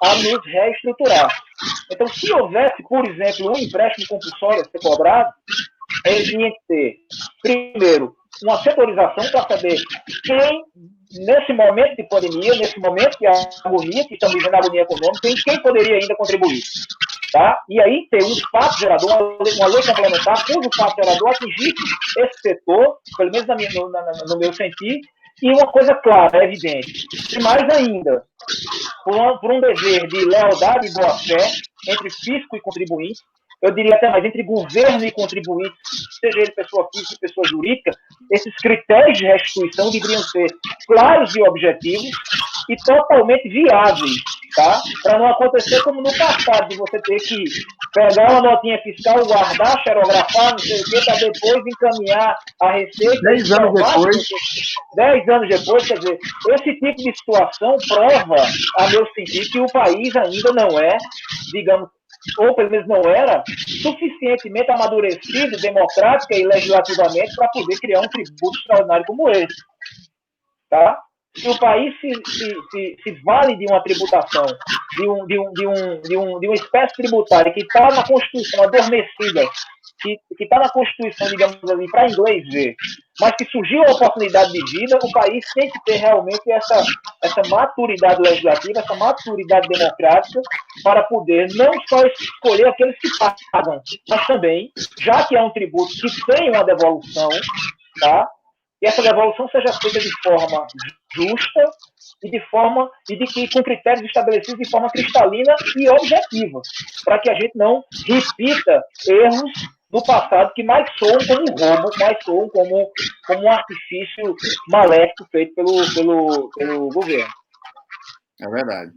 Speaker 3: a nos reestruturar. Então, se houvesse, por exemplo, um empréstimo compulsório a ser cobrado, ele tinha que ter, primeiro, uma setorização para saber quem, nesse momento de pandemia, nesse momento de agonia, que estamos vivendo a agonia econômica, quem poderia ainda contribuir. Tá? E aí ter um fato gerador, uma lei complementar, cujo fato gerador atingisse esse setor, pelo menos no meu sentir, e uma coisa clara, evidente. E mais ainda, por um dever de lealdade e boa-fé entre fisco e contribuinte, eu diria até mais, entre governo e contribuinte, seja ele pessoa física e pessoa jurídica, esses critérios de restituição deveriam ser claros e objetivos e totalmente viáveis, tá? Para não acontecer como no passado, de você ter que pegar uma notinha fiscal, guardar, xerografar, não sei o quê, para depois encaminhar a receita.
Speaker 1: 10 anos depois.
Speaker 3: 10 anos depois, quer dizer, esse tipo de situação prova, a meu sentir, que o país ainda não é, digamos, ou pelo menos não era, suficientemente amadurecido, democrática e legislativamente para poder criar um tributo extraordinário como esse. Tá? Se o país se vale de uma tributação, de uma espécie tributária que está na Constituição adormecida, que está na Constituição, digamos assim, para inglês ver, mas que surgiu a oportunidade de vida, o país tem que ter realmente essa maturidade legislativa, essa maturidade democrática, para poder não só escolher aqueles que pagam, mas também, já que é um tributo que tem uma devolução, tá? E essa devolução seja feita de forma justa e com critérios estabelecidos de forma cristalina e objetiva, para que a gente não repita erros do passado que mais soam como um roubo, mais soam como um artifício maléfico feito pelo governo.
Speaker 1: É verdade.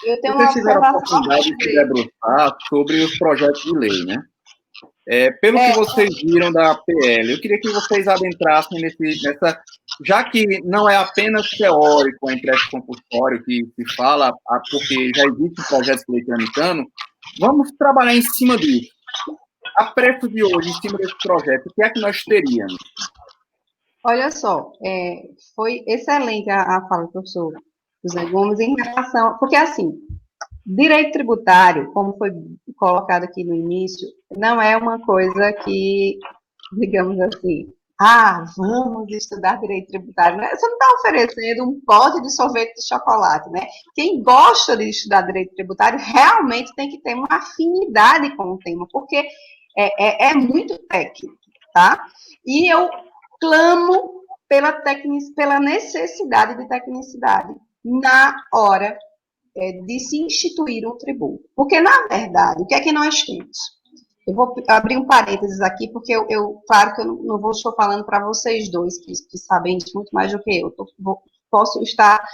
Speaker 2: Eu tenho
Speaker 1: Vocês tiveram a
Speaker 2: observação
Speaker 1: oportunidade de se debruçar sobre os projetos de lei, né? Pelo que vocês viram da PL, eu queria que vocês adentrassem nessa, já que não é apenas teórico a empréstimo compulsório que se fala, porque já existe um projeto de lei tramitando, vamos trabalhar em cima disso. A preço de hoje, em cima desse projeto, o que é que nós teríamos?
Speaker 2: Olha só, foi excelente a fala do professor José Gomes em relação, porque assim, direito tributário, como foi colocado aqui no início, não é uma coisa que, digamos assim, vamos estudar direito tributário. Né? Você não está oferecendo um pote de sorvete de chocolate, né? Quem gosta de estudar direito tributário realmente tem que ter uma afinidade com o tema, porque é muito técnico, tá? E eu clamo pela necessidade de tecnicidade na hora de se instituir um tributo. Porque, na verdade, o que é que nós temos? Eu vou abrir um parênteses aqui, porque claro que eu não vou estar falando para vocês dois, que sabem disso muito mais do que eu. Posso estar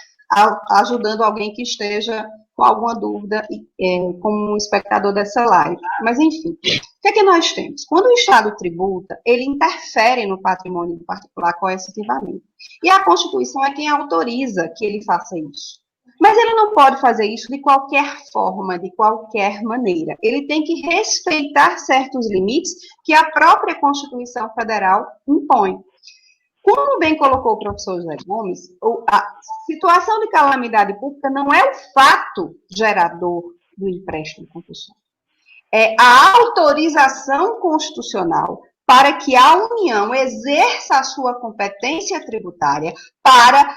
Speaker 2: ajudando alguém que esteja com alguma dúvida como um espectador dessa live. Mas, enfim, o que é que nós temos? Quando o Estado tributa, ele interfere no patrimônio do particular coercitivamente. E a Constituição é quem autoriza que ele faça isso. Mas ele não pode fazer isso de qualquer forma, de qualquer maneira. Ele tem que respeitar certos limites que a própria Constituição Federal impõe. Como bem colocou o professor José Gomes, a situação de calamidade pública não é o fato gerador do empréstimo compulsório. É a autorização constitucional para que a União exerça a sua competência tributária para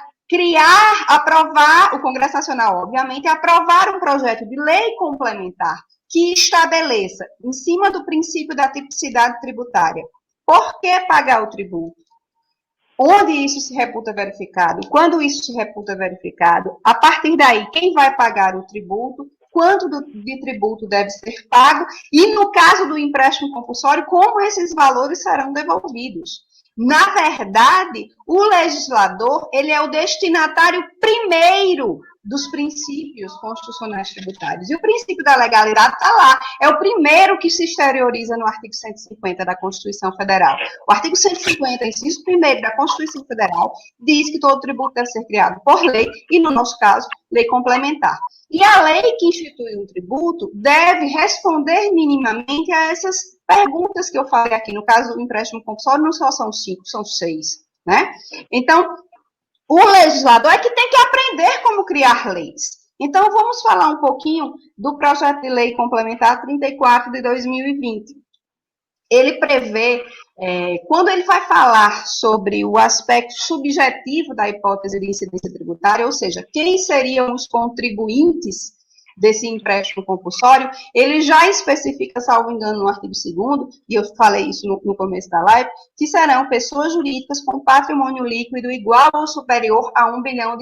Speaker 2: aprovar, o Congresso Nacional, obviamente, aprovar um projeto de lei complementar que estabeleça, em cima do princípio da tipicidade tributária, por que pagar o tributo, onde isso se reputa verificado, quando isso se reputa verificado, a partir daí, quem vai pagar o tributo, quanto de tributo deve ser pago, e no caso do empréstimo compulsório, como esses valores serão devolvidos. Na verdade, o legislador, ele é o destinatário primeiro dos princípios constitucionais tributários. E o princípio da legalidade está lá. É o primeiro que se exterioriza no artigo 150 da Constituição Federal. O artigo 150, inciso 1º da Constituição Federal, diz que todo tributo deve ser criado por lei, e no nosso caso, lei complementar. E a lei que institui um tributo deve responder minimamente a essas perguntas que eu falei aqui. No caso do empréstimo compulsório, não só são 5, são 6, né? Então, o legislador é que tem que aprender como criar leis. Então, vamos falar um pouquinho do projeto de lei complementar 34 de 2020. Ele prevê, quando ele vai falar sobre o aspecto subjetivo da hipótese de incidência tributária, ou seja, quem seriam os contribuintes desse empréstimo compulsório, ele já especifica, salvo engano, no artigo 2º, e eu falei isso no começo da live, que serão pessoas jurídicas com patrimônio líquido igual ou superior a R$1 bilhão,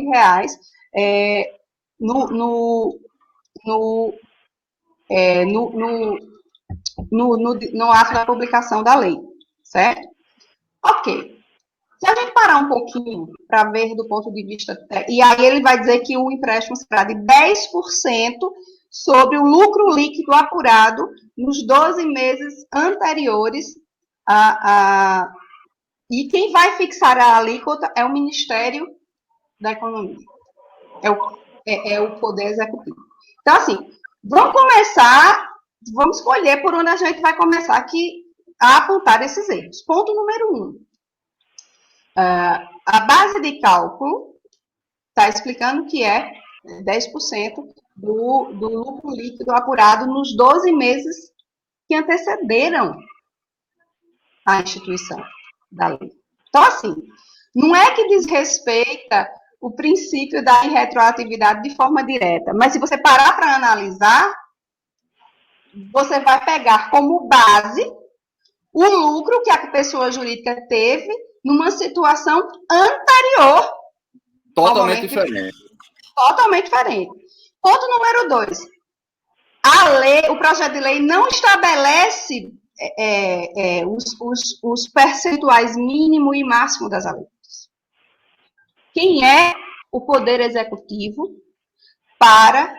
Speaker 2: no ato da publicação da lei, certo? Ok. Se a gente parar um pouquinho para ver do ponto de vista... E aí ele vai dizer que o empréstimo será de 10% sobre o lucro líquido apurado nos 12 meses anteriores E quem vai fixar a alíquota é o Ministério da Economia. É o Poder Executivo. Então, assim, vamos escolher por onde a gente vai começar aqui a apontar esses erros. Ponto número 1. A base de cálculo está explicando que é 10% do lucro líquido apurado nos 12 meses que antecederam a instituição da lei. Então, assim, não é que desrespeita o princípio da irretroatividade de forma direta, mas se você parar para analisar, você vai pegar como base o lucro que a pessoa jurídica teve numa situação anterior.
Speaker 1: Totalmente diferente.
Speaker 2: Totalmente diferente. Ponto número 2. O projeto de lei não estabelece os percentuais mínimo e máximo das alíquotas. Quem é o Poder Executivo para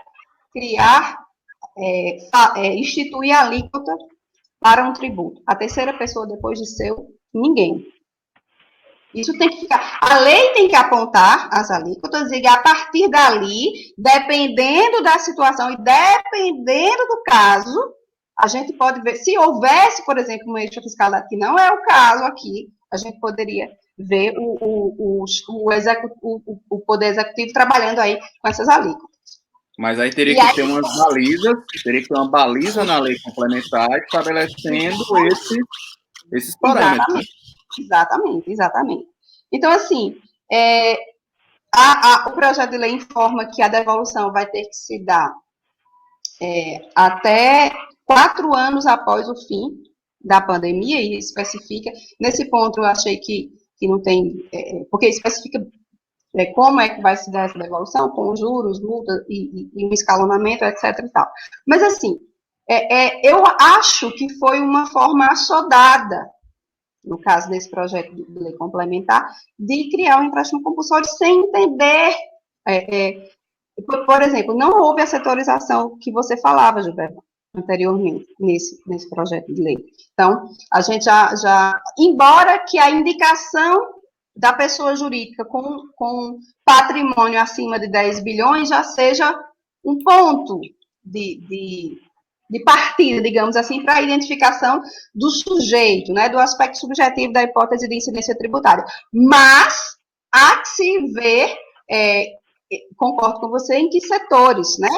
Speaker 2: instituir a alíquota para um tributo. A terceira pessoa, depois de seu, ninguém. Isso tem que ficar. A lei tem que apontar as alíquotas e a partir dali, dependendo da situação e dependendo do caso, a gente pode ver, se houvesse, por exemplo, uma extrafiscalidade, que não é o caso aqui, a gente poderia ver o Poder Executivo trabalhando aí com essas alíquotas.
Speaker 1: Mas aí teria que ter umas balizas, teria que ter uma baliza na lei complementar estabelecendo esses parâmetros.
Speaker 2: Exatamente. Então, assim, o projeto de lei informa que a devolução vai ter que se dar até 4 anos após o fim da pandemia, e especifica, nesse ponto eu achei que não tem, porque especifica como é que vai se dar essa devolução, com juros, multas e um escalonamento, etc. e tal. Mas, assim, eu acho que foi uma forma assodada, no caso desse projeto de lei complementar, de criar um empréstimo compulsório sem entender. Por exemplo, não houve a setorização que você falava, Gilberto, anteriormente, nesse projeto de lei. Então, a gente já embora que a indicação da pessoa jurídica com patrimônio acima de 10 bilhões já seja um ponto de partida, digamos assim, para a identificação do sujeito, né, do aspecto subjetivo da hipótese de incidência tributária. Mas há que se ver, concordo com você, em que setores, né?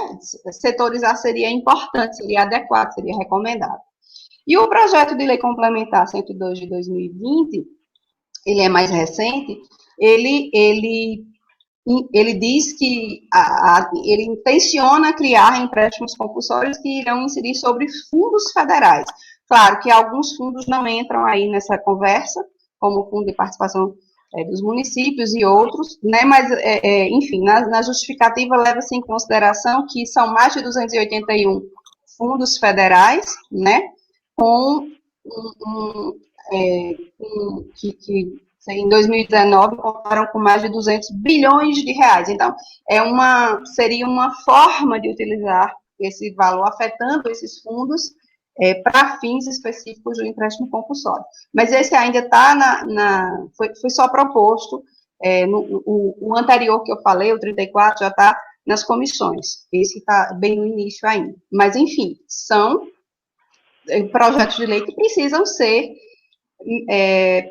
Speaker 2: Setorizar seria importante, seria adequado, seria recomendado. E o projeto de lei complementar 102 de 2020, ele é mais recente, ele diz que ele intenciona criar empréstimos compulsórios que irão incidir sobre fundos federais. Claro que alguns fundos não entram aí nessa conversa, como o Fundo de Participação dos Municípios e outros, né, mas, enfim, na justificativa leva-se em consideração que são mais de 281 fundos federais, né, que em 2019 contaram com mais de 200 bilhões de reais. Então, seria uma forma de utilizar esse valor afetando esses fundos para fins específicos do empréstimo compulsório. Mas esse ainda está foi só proposto, o anterior que eu falei, o 34, já está nas comissões. Esse está bem no início ainda. Mas, enfim, são projetos de lei que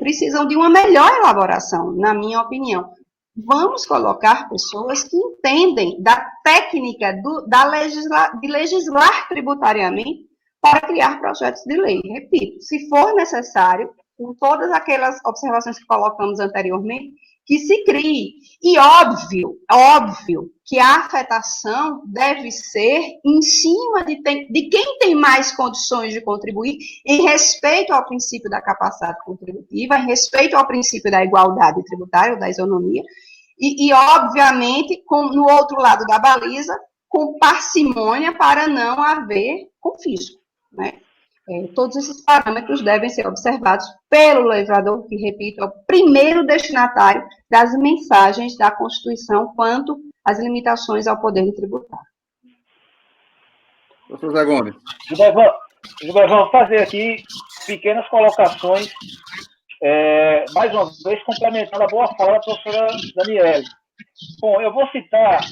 Speaker 2: precisam de uma melhor elaboração, na minha opinião. Vamos colocar pessoas que entendem da técnica de legislar tributariamente para criar projetos de lei. Repito, se for necessário, com todas aquelas observações que colocamos anteriormente, que se crie. E óbvio que a afetação deve ser em cima de quem tem mais condições de contribuir, em respeito ao princípio da capacidade contributiva, em respeito ao princípio da igualdade tributária, da isonomia, e obviamente, no outro lado da baliza, com parcimônia para não haver confisco, né? Todos esses parâmetros devem ser observados pelo legislador, que, repito, é o primeiro destinatário das mensagens da Constituição quanto às limitações ao poder tributário.
Speaker 1: Professor Zé Gomes.
Speaker 3: Gilberto, vamos fazer aqui pequenas colocações, mais uma vez complementando a boa fala da professora Daniele. Bom, eu vou citar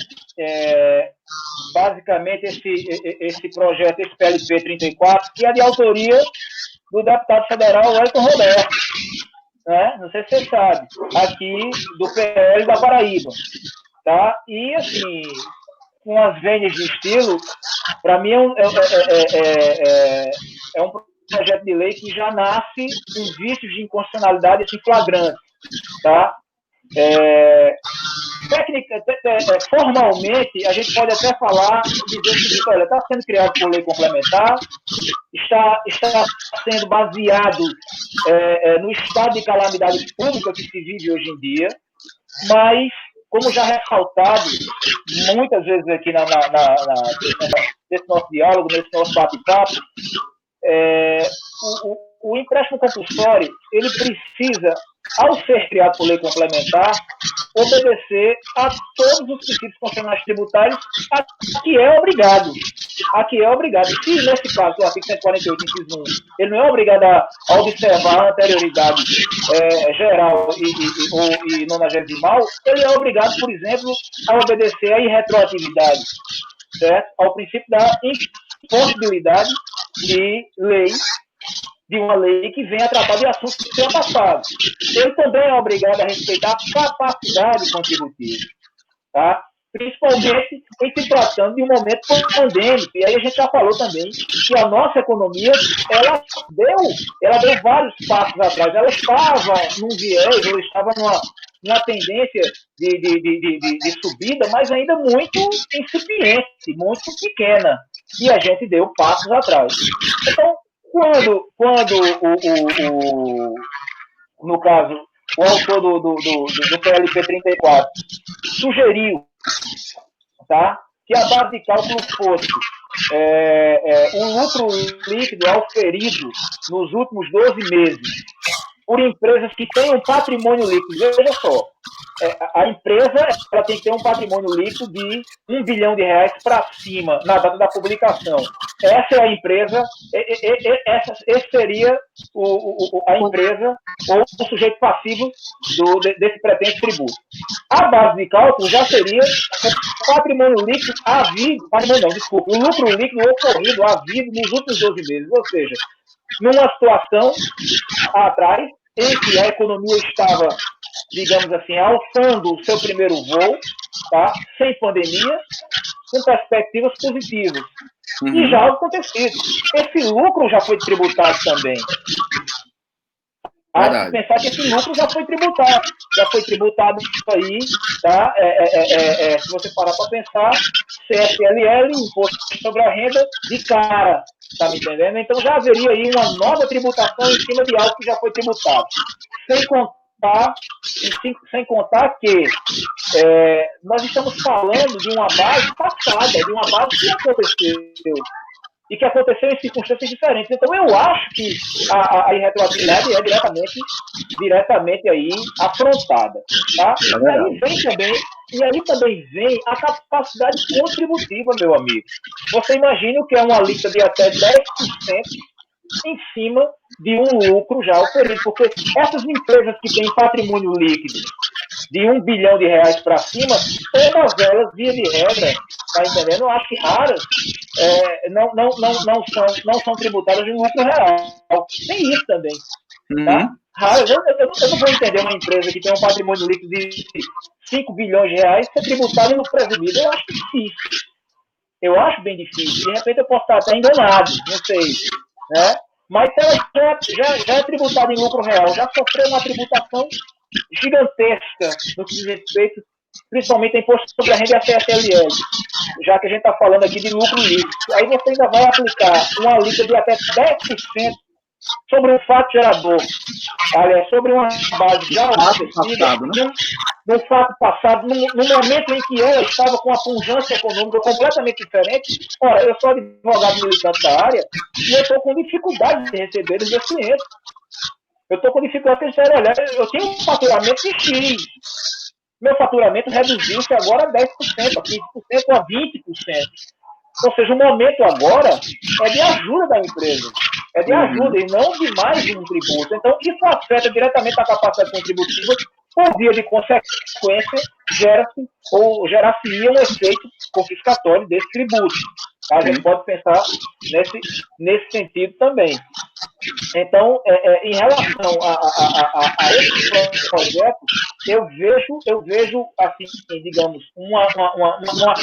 Speaker 3: basicamente esse projeto, esse PLP 34, que é de autoria do deputado federal Wellington Roberto, né? Não sei se você sabe, aqui do PL da Paraíba, tá? E, assim, com as vênias de estilo, para mim é um projeto de lei que já nasce com vícios de inconstitucionalidade assim, flagrantes, tá? Formalmente, a gente pode até falar, dizer o seguinte: olha, está sendo criado por lei complementar, está sendo baseado no estado de calamidade pública que se vive hoje em dia, mas, como já ressaltado muitas vezes aqui nesse nosso diálogo, nesse nosso bate-papo, o empréstimo compulsório, ele precisa, ao ser criado por lei complementar, obedecer a todos os princípios constitucionais tributários a que é obrigado. aqui é obrigado. Se, nesse caso, o artigo 148, inciso 1, ele não é obrigado a observar a anterioridade geral e nonagesimal, ele é obrigado, por exemplo, a obedecer à irretroatividade, certo? Ao princípio da impossibilidade de uma lei que venha tratar de assuntos que tenham passado. Ele também é obrigado a respeitar a capacidade contributiva, tá? Principalmente em se tratando de um momento pandêmico. E aí a gente já falou também que a nossa economia, ela deu vários passos atrás. Ela estava num viés, ou estava numa tendência de subida, mas ainda muito incipiente, muito pequena. E a gente deu passos atrás. Então, quando no caso, o autor do PLP 34 sugeriu, tá, que a base de cálculo fosse um lucro líquido auferido nos últimos 12 meses por empresas que têm um patrimônio líquido. Veja só, a empresa ela tem que ter um patrimônio líquido de R$1 bilhão para cima na data da publicação. Essa é a empresa, esse seria a empresa ou o sujeito passivo desse pretenso tributo. A base de cálculo já seria o patrimônio líquido o lucro líquido ocorrido havido nos últimos 12 meses, ou seja, numa situação atrás em que a economia estava, digamos assim, alçando o seu primeiro voo, tá? Sem pandemia, com perspectivas positivas. E já acontecido. Esse lucro já foi tributado também. Há de pensar que esse lucro já foi tributado aí, tá? Se você parar para pensar, CSLL, Imposto sobre a Renda, de cara, tá me entendendo? Então já haveria aí uma nova tributação em cima de algo que já foi tributado. Sem contar que nós estamos falando de uma base passada, de uma base que aconteceu. E que aconteceu em circunstâncias diferentes. Então, eu acho que a irretroatividade é diretamente aí afrontada. Tá? E aí também vem a capacidade contributiva, meu amigo. Você imagina o que é uma alíquota de até 10% em cima de um lucro já oferido, porque essas empresas que têm patrimônio líquido de R$1 bilhão para cima, todas elas, via de regra, tá entendendo? Eu acho que raras não são tributadas de lucro real. Tem isso também. Tá? Raras, eu não vou entender uma empresa que tem um patrimônio líquido de R$5 bilhões ser tributada em lucro presumido. Eu acho difícil. Eu acho bem difícil. De repente eu posso estar até enganado, não sei. Né? Mas ela já é tributada em lucro real, já sofreu uma tributação gigantesca no que diz respeito, principalmente a imposto sobre a renda e a CSLL, já que a gente está falando aqui de lucro líquido. Aí você ainda vai aplicar uma alíquota de até 10% sobre um fato gerador, sobre uma base já acontecida, num fato passado, no momento em que ela estava com uma pujança econômica completamente diferente. Ora, eu sou advogado militante da área e eu estou com dificuldade de receber os meus clientes. Eu estou com dificuldade de dizer, olha, eu tenho um faturamento de X. Meu faturamento reduziu-se agora a 10%, a 15%, a 20%. Ou seja, o momento agora é de ajuda da empresa. É de ajuda e não de mais um tributo. Então, isso afeta diretamente a capacidade contributiva. Por via de consequência, gera-se um efeito confiscatório desse tributo. A gente pode pensar nesse sentido também. Então, em relação a esse projeto, eu vejo assim, digamos, uma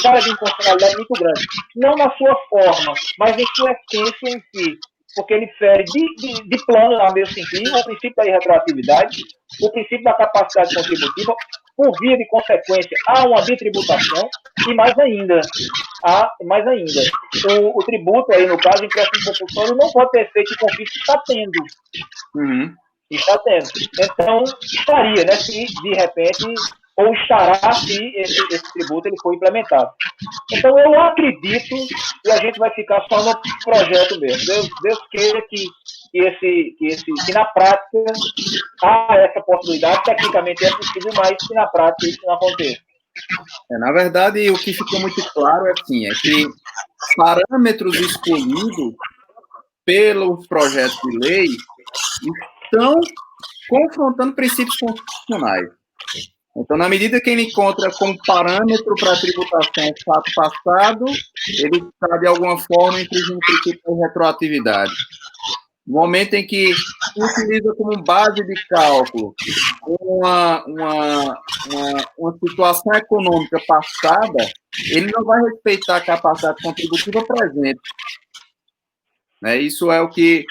Speaker 3: cara de inconstitucionalidade muito grande. Não na sua forma, mas em sua essência em si. Porque ele fere de plano, a meu sentido, o princípio da irretroatividade, o princípio da capacidade contributiva, por via de consequência, há uma bitributação, e mais ainda, o tributo aí, no caso, empréstimo compulsório, não pode ter efeito de confisco, está tendo. Está tendo. Então, estaria, né, se de repente, ou estará se esse tributo ele for implementado. Então, eu acredito que a gente vai ficar só no projeto mesmo. Deus queira que na prática há essa possibilidade, tecnicamente é possível, mas que na prática isso não aconteça.
Speaker 1: Na verdade, o que fica muito claro é que parâmetros escolhidos pelos projetos de lei estão confrontando princípios constitucionais. Então, na medida que ele encontra como parâmetro para a tributação o fato passado, ele está, de alguma forma, infringindo o princípio de retroatividade. No momento em que utiliza como base de cálculo uma situação econômica passada, ele não vai respeitar a capacidade contributiva presente. Isso é o que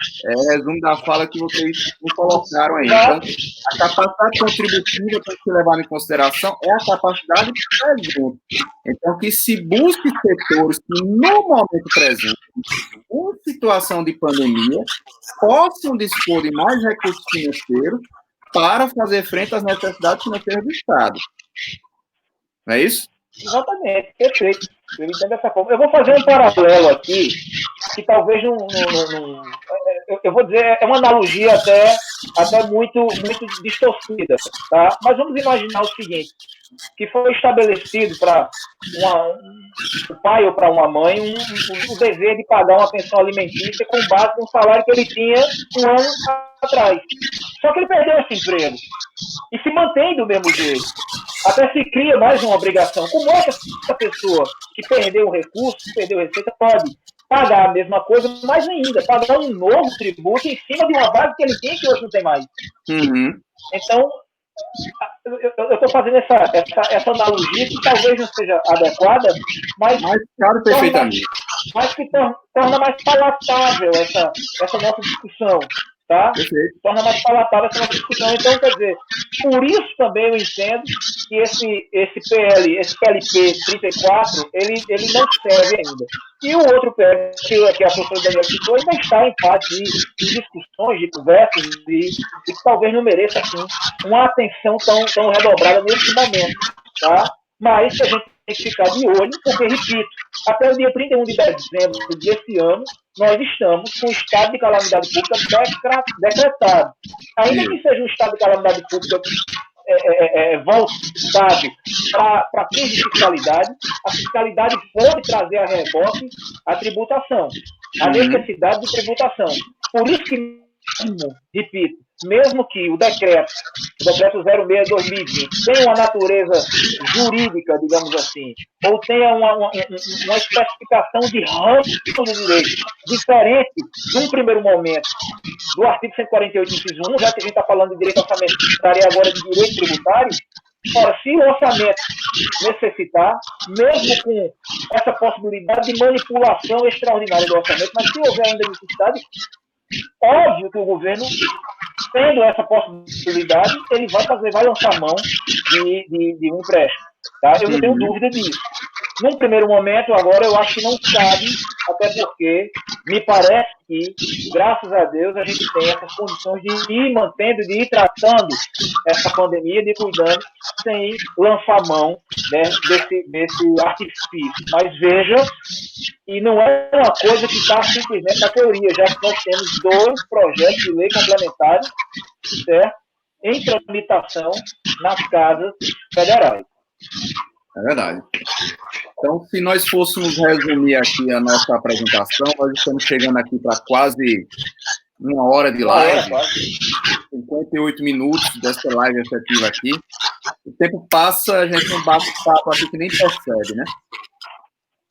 Speaker 1: resumo da fala que vocês me colocaram aí. Então, a capacidade contributiva tem que ser levada em consideração é a capacidade presente. Então, que se busque setores que, no momento presente, em situação de pandemia, possam dispor de mais recursos financeiros para fazer frente às necessidades financeiras do Estado. Não é isso?
Speaker 3: Exatamente, perfeito. Eu entendo dessa forma. Eu vou fazer um paralelo aqui, que talvez não eu vou dizer, é uma analogia até muito distorcida, tá? Mas vamos imaginar o seguinte, que foi estabelecido para um pai ou para uma mãe o dever de pagar uma pensão alimentícia com base no salário que ele tinha um ano atrás. Só que ele perdeu esse emprego e se mantém do mesmo jeito. Até se cria mais uma obrigação. Como é que essa pessoa que perdeu o recurso, que perdeu a receita, pode pagar a mesma coisa, mas ainda pagar um novo tributo em cima de uma base que ele tem que hoje não tem mais?
Speaker 1: Uhum.
Speaker 3: Então, eu estou fazendo essa analogia que talvez não seja adequada, mas
Speaker 1: claro, perfeitamente.
Speaker 3: Mas que torna mais palatável essa nossa discussão. Tá? Torna mais palatável essa nossa discussão. Então, quer dizer, por isso também eu entendo que esse PLP 34, ele não serve ainda. E o outro PL, que a professora Daniela citou, ainda está em parte de discussões, de conversas, e que talvez não mereça, assim, uma atenção tão redobrada nesse momento. Tá? Mas que a gente tem que ficar de olho, porque, repito, até o dia 31 de dezembro desse ano, nós estamos com o estado de calamidade pública decretado. Ainda que seja um estado de calamidade pública voltado para fins de fiscalidade, a fiscalidade pode trazer a rebote a tributação, a necessidade de tributação. Por isso que, repito, mesmo que o decreto 06/2020 tenha uma natureza jurídica, digamos assim, ou tenha uma especificação de ramo do direito diferente, num primeiro momento, do artigo 148, inciso 1, já que a gente está falando de direito orçamentário e agora de direito tributário, ora, se o orçamento necessitar, mesmo com essa possibilidade de manipulação extraordinária do orçamento, mas se houver ainda necessidade, óbvio que o governo, tendo essa possibilidade, ele vai lançar mão de um empréstimo. Tá? Eu não tenho dúvida disso. Num primeiro momento, agora, eu acho que não cabe, até porque me parece que, graças a Deus, a gente tem essas condições de ir mantendo, de ir tratando essa pandemia, de ir cuidando, sem lançar mão, né, desse artifício. Mas veja, e não é uma coisa que está simplesmente na teoria, já que nós temos 2 projetos de lei complementares, certo, em tramitação nas casas federais.
Speaker 1: É verdade. Então, se nós fôssemos resumir aqui a nossa apresentação, nós estamos chegando aqui para quase 1 hora de live, 58 minutos dessa live efetiva aqui. O tempo passa, a gente não bate papo aqui que nem percebe, né?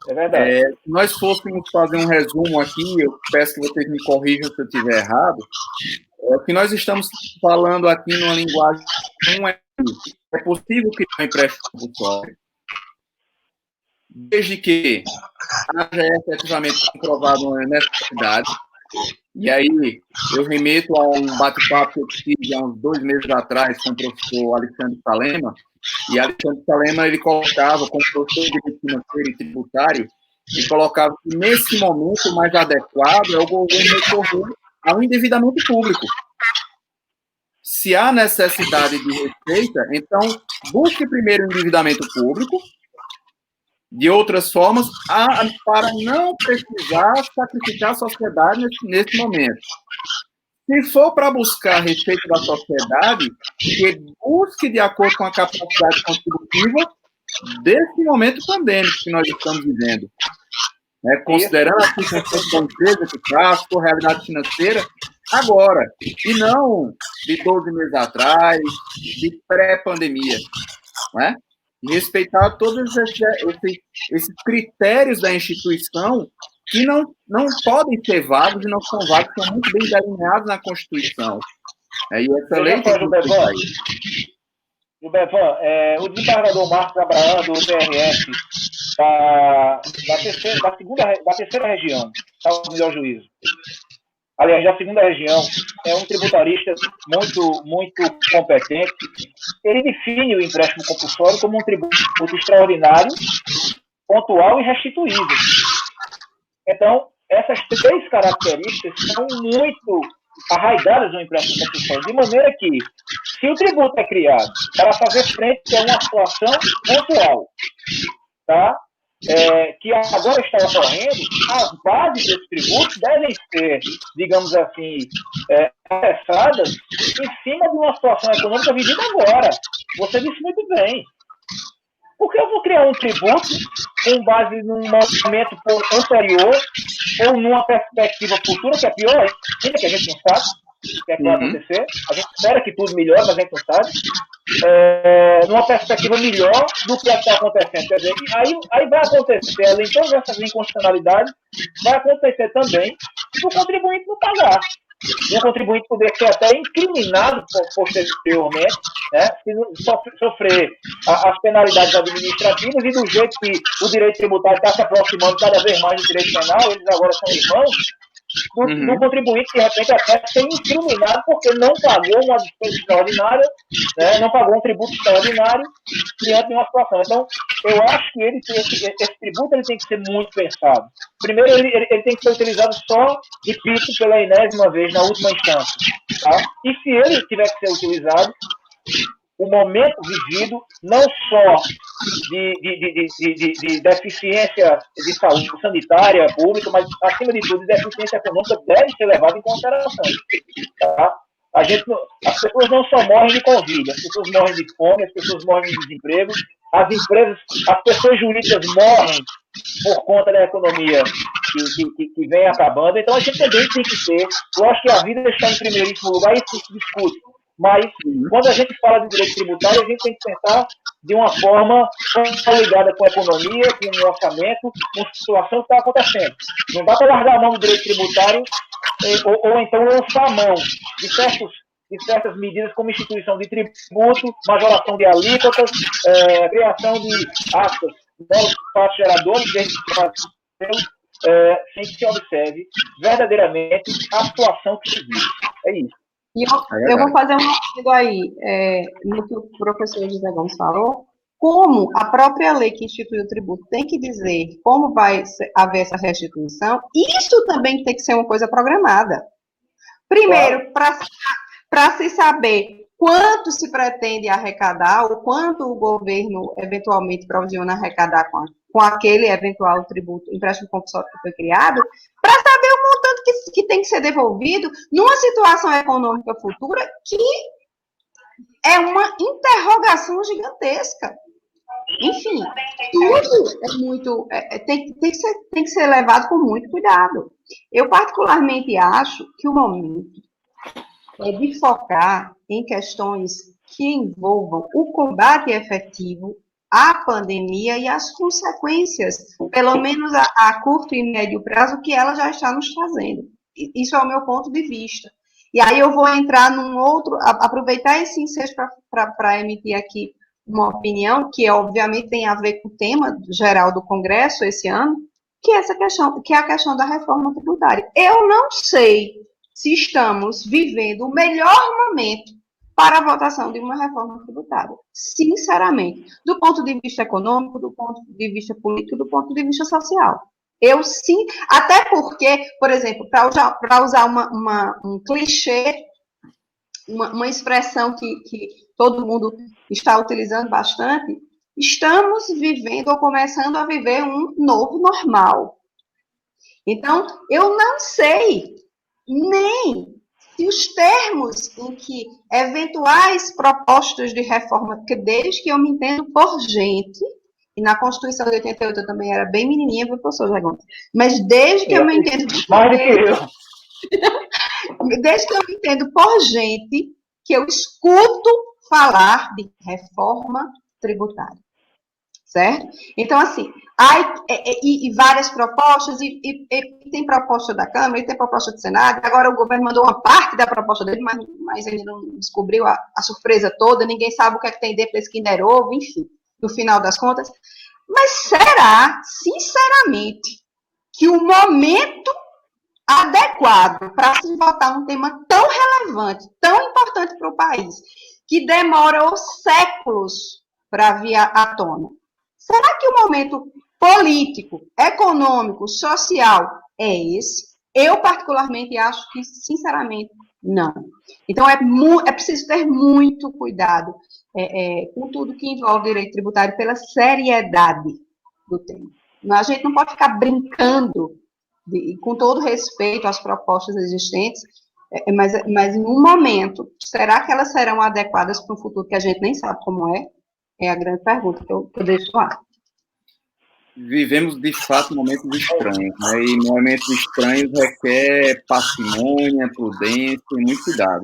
Speaker 3: É verdade.
Speaker 1: Se nós fôssemos fazer um resumo aqui, eu peço que vocês me corrijam se eu estiver errado, o que nós estamos falando aqui numa linguagem é possível criar um empréstimo compulsório, desde que haja efetivamente comprovado uma necessidade. E aí eu remeto a um bate-papo que eu tive há uns 2 meses atrás com o professor Alexandre Salema, e Alexandre Salema, ele colocava, como professor de direito financeiro e tributário, ele colocava que nesse momento o mais adequado é o governo recorrer ao endividamento público. Se há necessidade de receita, então busque primeiro o endividamento público, de outras formas, para não precisar sacrificar a sociedade nesse momento. Se for para buscar a receita da sociedade, que busque de acordo com a capacidade contributiva desse momento pandêmico que nós estamos vivendo. Né? Considerando a circunstância da empresa que traz, a realidade financeira, agora, e não de 12 meses atrás, de pré-pandemia. Né? E respeitar todos esses critérios da instituição que não podem ser vagos e não são vagos, são muito bem delineados na Constituição. E essa lei tem que respeitar isso.
Speaker 3: Gilbervan, o desembargador Marcos Abraão, do TRF, da terceira região, está o melhor juízo. Aliás, da segunda região, é um tributarista muito, muito competente. Ele define o empréstimo compulsório como um tributo extraordinário, pontual e restituível. Então, essas três características são muito arraigadas no empréstimo compulsório, de maneira que, se o tributo é criado para fazer frente a uma situação pontual, tá? Que agora está ocorrendo, as bases desse tributo devem ser, digamos assim, acessadas em cima de uma situação econômica vivida agora. Você disse muito bem. Por que eu vou criar um tributo com base num movimento anterior ou numa perspectiva futura, que é pior ainda, que a gente não sabe o que é que vai acontecer? A gente espera que tudo melhore, mas a gente não sabe. Numa perspectiva melhor do que está acontecendo. Quer dizer, aí vai acontecer, além de todas essas inconstitucionalidades, vai acontecer também do contribuinte não pagar. E o contribuinte poder ser até incriminado posteriormente, né, se sofrer as penalidades administrativas, e do jeito que o direito tributário está se aproximando cada vez mais do direito penal, eles agora são irmãos, do contribuinte, de repente, até ser incriminado porque não pagou uma despesa extraordinária, né, não pagou um tributo extraordinário diante de uma situação. Então, eu acho que esse tributo ele tem que ser muito pensado. Primeiro, ele tem que ser utilizado só, repito, pela enésima vez, na última instância. Tá? E se ele tiver que ser utilizado, o momento vivido, não só de deficiência de saúde sanitária pública, mas, acima de tudo, de deficiência econômica, deve ser levado em consideração. Tá? As pessoas não só morrem de Covid, as pessoas morrem de fome, as pessoas morrem de desemprego, as pessoas jurídicas morrem por conta da economia que vem acabando. Então, a gente também tem que ter, eu acho que a vida está em primeiríssimo lugar e isso se discute. Mas, quando a gente fala de direito tributário, a gente tem que pensar de uma forma ligada com a economia, com o orçamento, com a situação que está acontecendo. Não dá para largar a mão do direito tributário ou então lançar a mão de certas medidas, como instituição de tributo, majoração de alíquotas, criação de aspas, novos fatos geradores, sem que se observe verdadeiramente a situação que se vive. É isso.
Speaker 2: E eu vou fazer um artigo aí, no que o professor José Gomes falou, como a própria lei que institui o tributo tem que dizer como vai haver essa restituição, isso também tem que ser uma coisa programada. Primeiro, para se saber quanto se pretende arrecadar, ou quanto o governo eventualmente provisiona arrecadar com aquele eventual tributo, empréstimo compulsório que foi criado, para saber o montante que tem que ser devolvido numa situação econômica futura que é uma interrogação gigantesca. Enfim, tudo é muito... tem que ser levado com muito cuidado. Eu, particularmente, acho que o momento é de focar em questões que envolvam o combate efetivo à pandemia e as consequências, pelo menos a curto e médio prazo, que ela já está nos trazendo. Isso é o meu ponto de vista. E aí eu vou entrar num outro, aproveitar esse ensejo para emitir aqui uma opinião, que obviamente tem a ver com o tema geral do Congresso esse ano, que é a questão da reforma tributária. Eu não sei se estamos vivendo o melhor momento para a votação de uma reforma tributária, sinceramente, do ponto de vista econômico, do ponto de vista político, do ponto de vista social. Eu sim, até porque, por exemplo, para usar um clichê, uma expressão que todo mundo está utilizando bastante, estamos vivendo ou começando a viver um novo normal. Então, eu não sei nem se os termos em que eventuais propostas de reforma, porque desde que eu me entendo por gente, e na Constituição de 88 eu também era bem menininha, viu, professor Zé Gomes? Mas desde que eu me entendo
Speaker 3: mais do que eu.
Speaker 2: Desde que eu me entendo por gente que eu escuto falar de reforma tributária, certo? Então, assim, e várias propostas, e tem proposta da Câmara, e tem proposta do Senado, agora o governo mandou uma parte da proposta dele, mas ele não descobriu a surpresa toda, ninguém sabe o que é que tem dentro desse Kinder Ovo, enfim, no final das contas. Mas será, sinceramente, que o momento adequado para se votar um tema tão relevante, tão importante para o país, que demorou séculos para vir à tona? Será que o momento político, econômico, social é esse? Eu, particularmente, acho que, sinceramente, não. Então, é preciso ter muito cuidado com tudo que envolve direito tributário pela seriedade do tema. A gente não pode ficar brincando, com todo respeito às propostas existentes, mas em um momento, será que elas serão adequadas para um futuro que a gente nem sabe como é? É a grande pergunta que eu deixo lá.
Speaker 1: Vivemos, de fato, momentos estranhos, né? E momentos estranhos requer parcimônia, prudência e muito cuidado.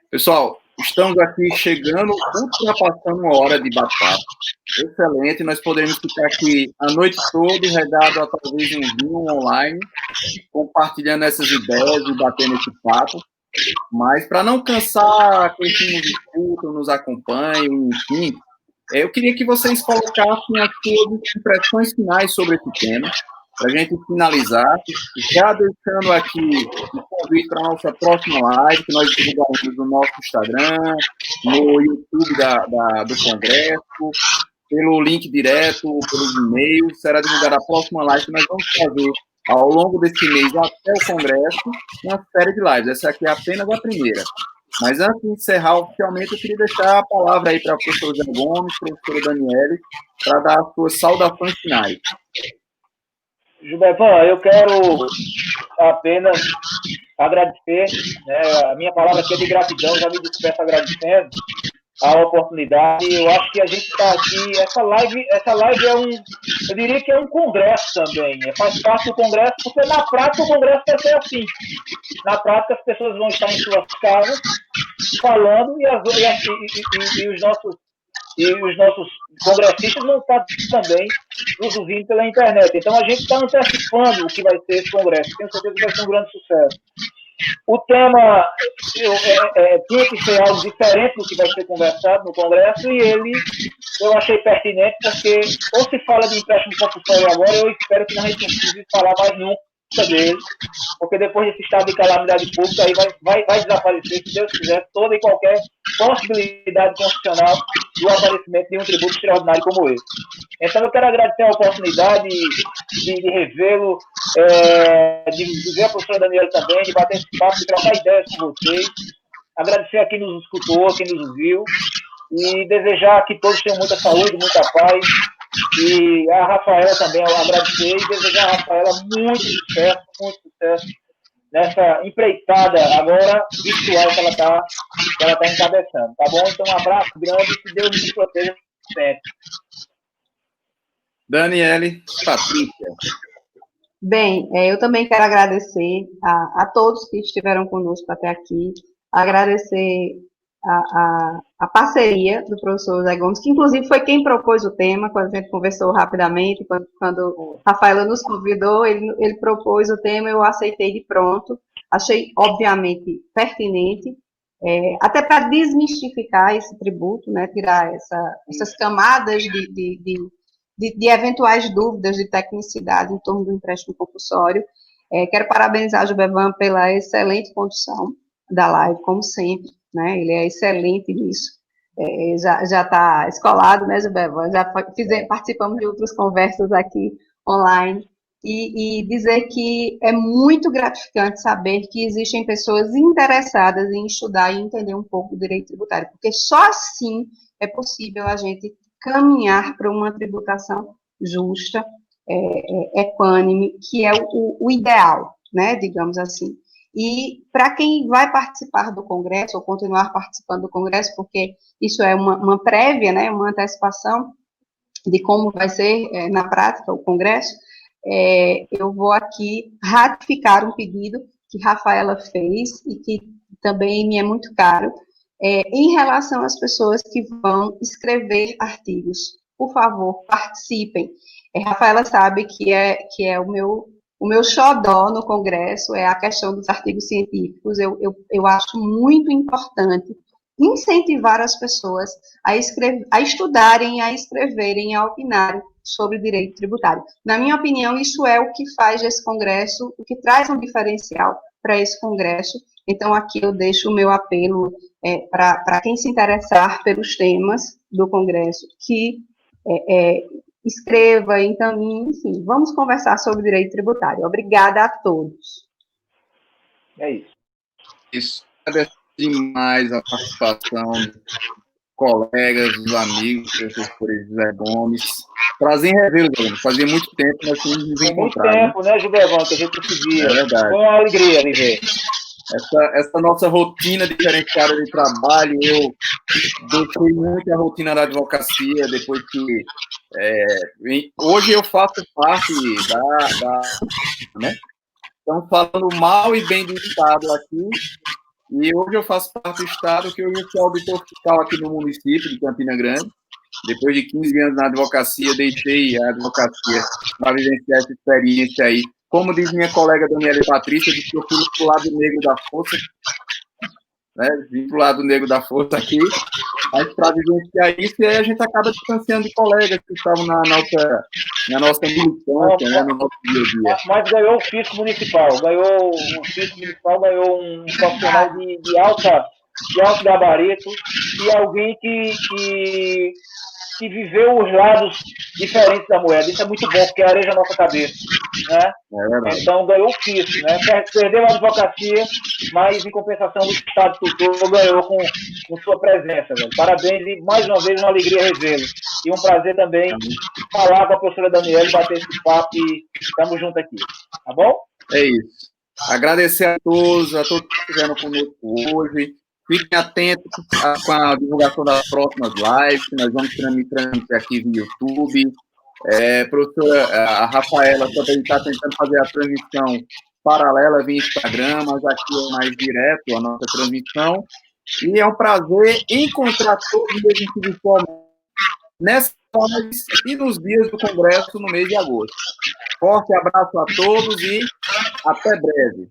Speaker 1: Pessoal, estamos aqui chegando, ultrapassando uma hora de bate-papo. Excelente, nós podemos ficar aqui a noite toda, regado a talvez um vinho online, compartilhando essas ideias e batendo esse papo. Mas, para não cansar quem nos escuta, nos acompanha, enfim, eu queria que vocês colocassem as suas impressões finais sobre esse tema, para a gente finalizar, já deixando aqui o convite para a nossa próxima live, que nós divulgaremos no nosso Instagram, no YouTube do Congresso, pelo link direto, pelos e-mails, será divulgada a próxima live que nós vamos fazer ao longo desse mês até o Congresso, uma série de lives. Essa aqui é apenas a primeira. Mas antes de encerrar oficialmente, eu queria deixar a palavra aí para o professor Zé Gomes, professora Daniele, para dar as suas saudações finais.
Speaker 3: Gilbervan, eu quero apenas agradecer, né, a minha palavra aqui é de gratidão, já me despeço agradecendo a oportunidade. Eu acho que a gente está aqui, essa live eu diria que é um congresso também, faz parte do congresso, porque na prática o congresso vai ser assim. Na prática as pessoas vão estar em suas casas falando e os nossos congressistas vão estar também nos ouvindo pela internet. Então a gente está antecipando o que vai ser esse congresso. Tenho certeza que vai ser um grande sucesso. O tema tinha que ser algo diferente do que vai ser conversado no Congresso, e eu achei pertinente, porque ou se fala de empréstimo compulsório agora, eu espero que não a gente não precise falar mais nunca dele, porque depois desse estado de calamidade pública aí vai desaparecer, se Deus quiser, toda e qualquer possibilidade constitucional do aparecimento de um tributo extraordinário como esse. Então eu quero agradecer a oportunidade de revê-lo, de ver a professora Daniela também, de bater esse papo, de trocar ideias com vocês, agradecer a quem nos escutou, a quem nos ouviu, e desejar que todos tenham muita saúde, muita paz. E a Rafaela também, eu agradecer e desejar a Rafaela muito sucesso nessa empreitada agora virtual que ela está encabeçando, tá bom? Então um abraço grande e que Deus nos proteja sempre.
Speaker 1: Daniele, Patrícia.
Speaker 2: Bem, eu também quero agradecer a todos que estiveram conosco até aqui, agradecer a parceria do professor Zé Gomes, que inclusive foi quem propôs o tema, quando a gente conversou rapidamente, quando a Rafaela nos convidou, ele propôs o tema, eu aceitei de pronto, achei obviamente pertinente, até para desmistificar esse tributo, né, tirar essas camadas de eventuais dúvidas de tecnicidade em torno do empréstimo compulsório. Quero parabenizar a Gilbervan pela excelente condução da live, como sempre, né? Ele é excelente nisso. Já está escolado, né, Gilbervan? Participamos de outras conversas aqui online. E dizer que é muito gratificante saber que existem pessoas interessadas em estudar e entender um pouco do direito tributário, porque só assim é possível a gente caminhar para uma tributação justa, equânime, que é o ideal, né, digamos assim. E para quem vai participar do Congresso, ou continuar participando do Congresso, porque isso é uma prévia, né, uma antecipação, de como vai ser na prática o Congresso, eu vou aqui ratificar um pedido que Rafaela fez e que também me é muito caro, em relação às pessoas que vão escrever artigos. Por favor, participem. Rafaela sabe que é o meu xodó no Congresso, é a questão dos artigos científicos. Eu acho muito importante incentivar as pessoas a estudarem, a escreverem, a opinarem sobre o direito tributário. Na minha opinião, isso é o que faz esse Congresso, o que traz um diferencial para esse Congresso. Então, aqui eu deixo o meu apelo para quem se interessar pelos temas do Congresso, que escreva, encaminhe, enfim, vamos conversar sobre direito tributário. Obrigada a todos.
Speaker 3: É isso.
Speaker 1: Isso. Agradeço demais a participação dos colegas, dos amigos, professor José Gomes. Prazer em revê-lo, Gomes. Fazia muito tempo que nós tínhamos nos encontrado.
Speaker 3: Muito tempo, né, Gilberto, que a gente se via.
Speaker 1: É verdade.
Speaker 3: Foi uma alegria me ver.
Speaker 1: Essa nossa rotina diferenciada de trabalho, eu deixei muito a rotina da advocacia, depois que hoje eu faço parte né? Estamos falando mal e bem do Estado aqui, e hoje eu faço parte do Estado, que hoje eu sou auditor fiscal aqui no município de Campina Grande. Depois de 15 anos na advocacia, deixei a advocacia para vivenciar essa experiência aí. Como diz minha colega Daniela Patrícia, que eu fui para o lado negro da força, né? Vim para o lado negro da força aqui, mas para vivenciar isso, e aí a gente acaba distanciando de colegas que estavam na nossa militância, né? No nosso dia a dia.
Speaker 3: Mas ganhou o fisco municipal, ganhou um profissional de alto gabarito e alguém que viveu os lados diferentes da moeda. Isso é muito bom, porque areja a nossa cabeça, né? Então, ganhou o fisco, né? Perdeu a advocacia, mas, em compensação, o Estado tutor ganhou com sua presença, velho. Parabéns e, mais uma vez, uma alegria revê-lo. E um prazer também falar com a professora Daniela, bater esse papo e estamos juntos aqui. Tá bom?
Speaker 1: É isso. Agradecer a todos que estiveram conosco hoje. Fiquem atentos com a divulgação das próximas lives, que nós vamos transmitir aqui via YouTube. Professora, a Rafaela também está tentando fazer a transmissão paralela via Instagram, mas aqui é mais direto a nossa transmissão. E é um prazer encontrar todos os de forma nessas lives e nos dias do Congresso no mês de agosto. Forte abraço a todos e até breve.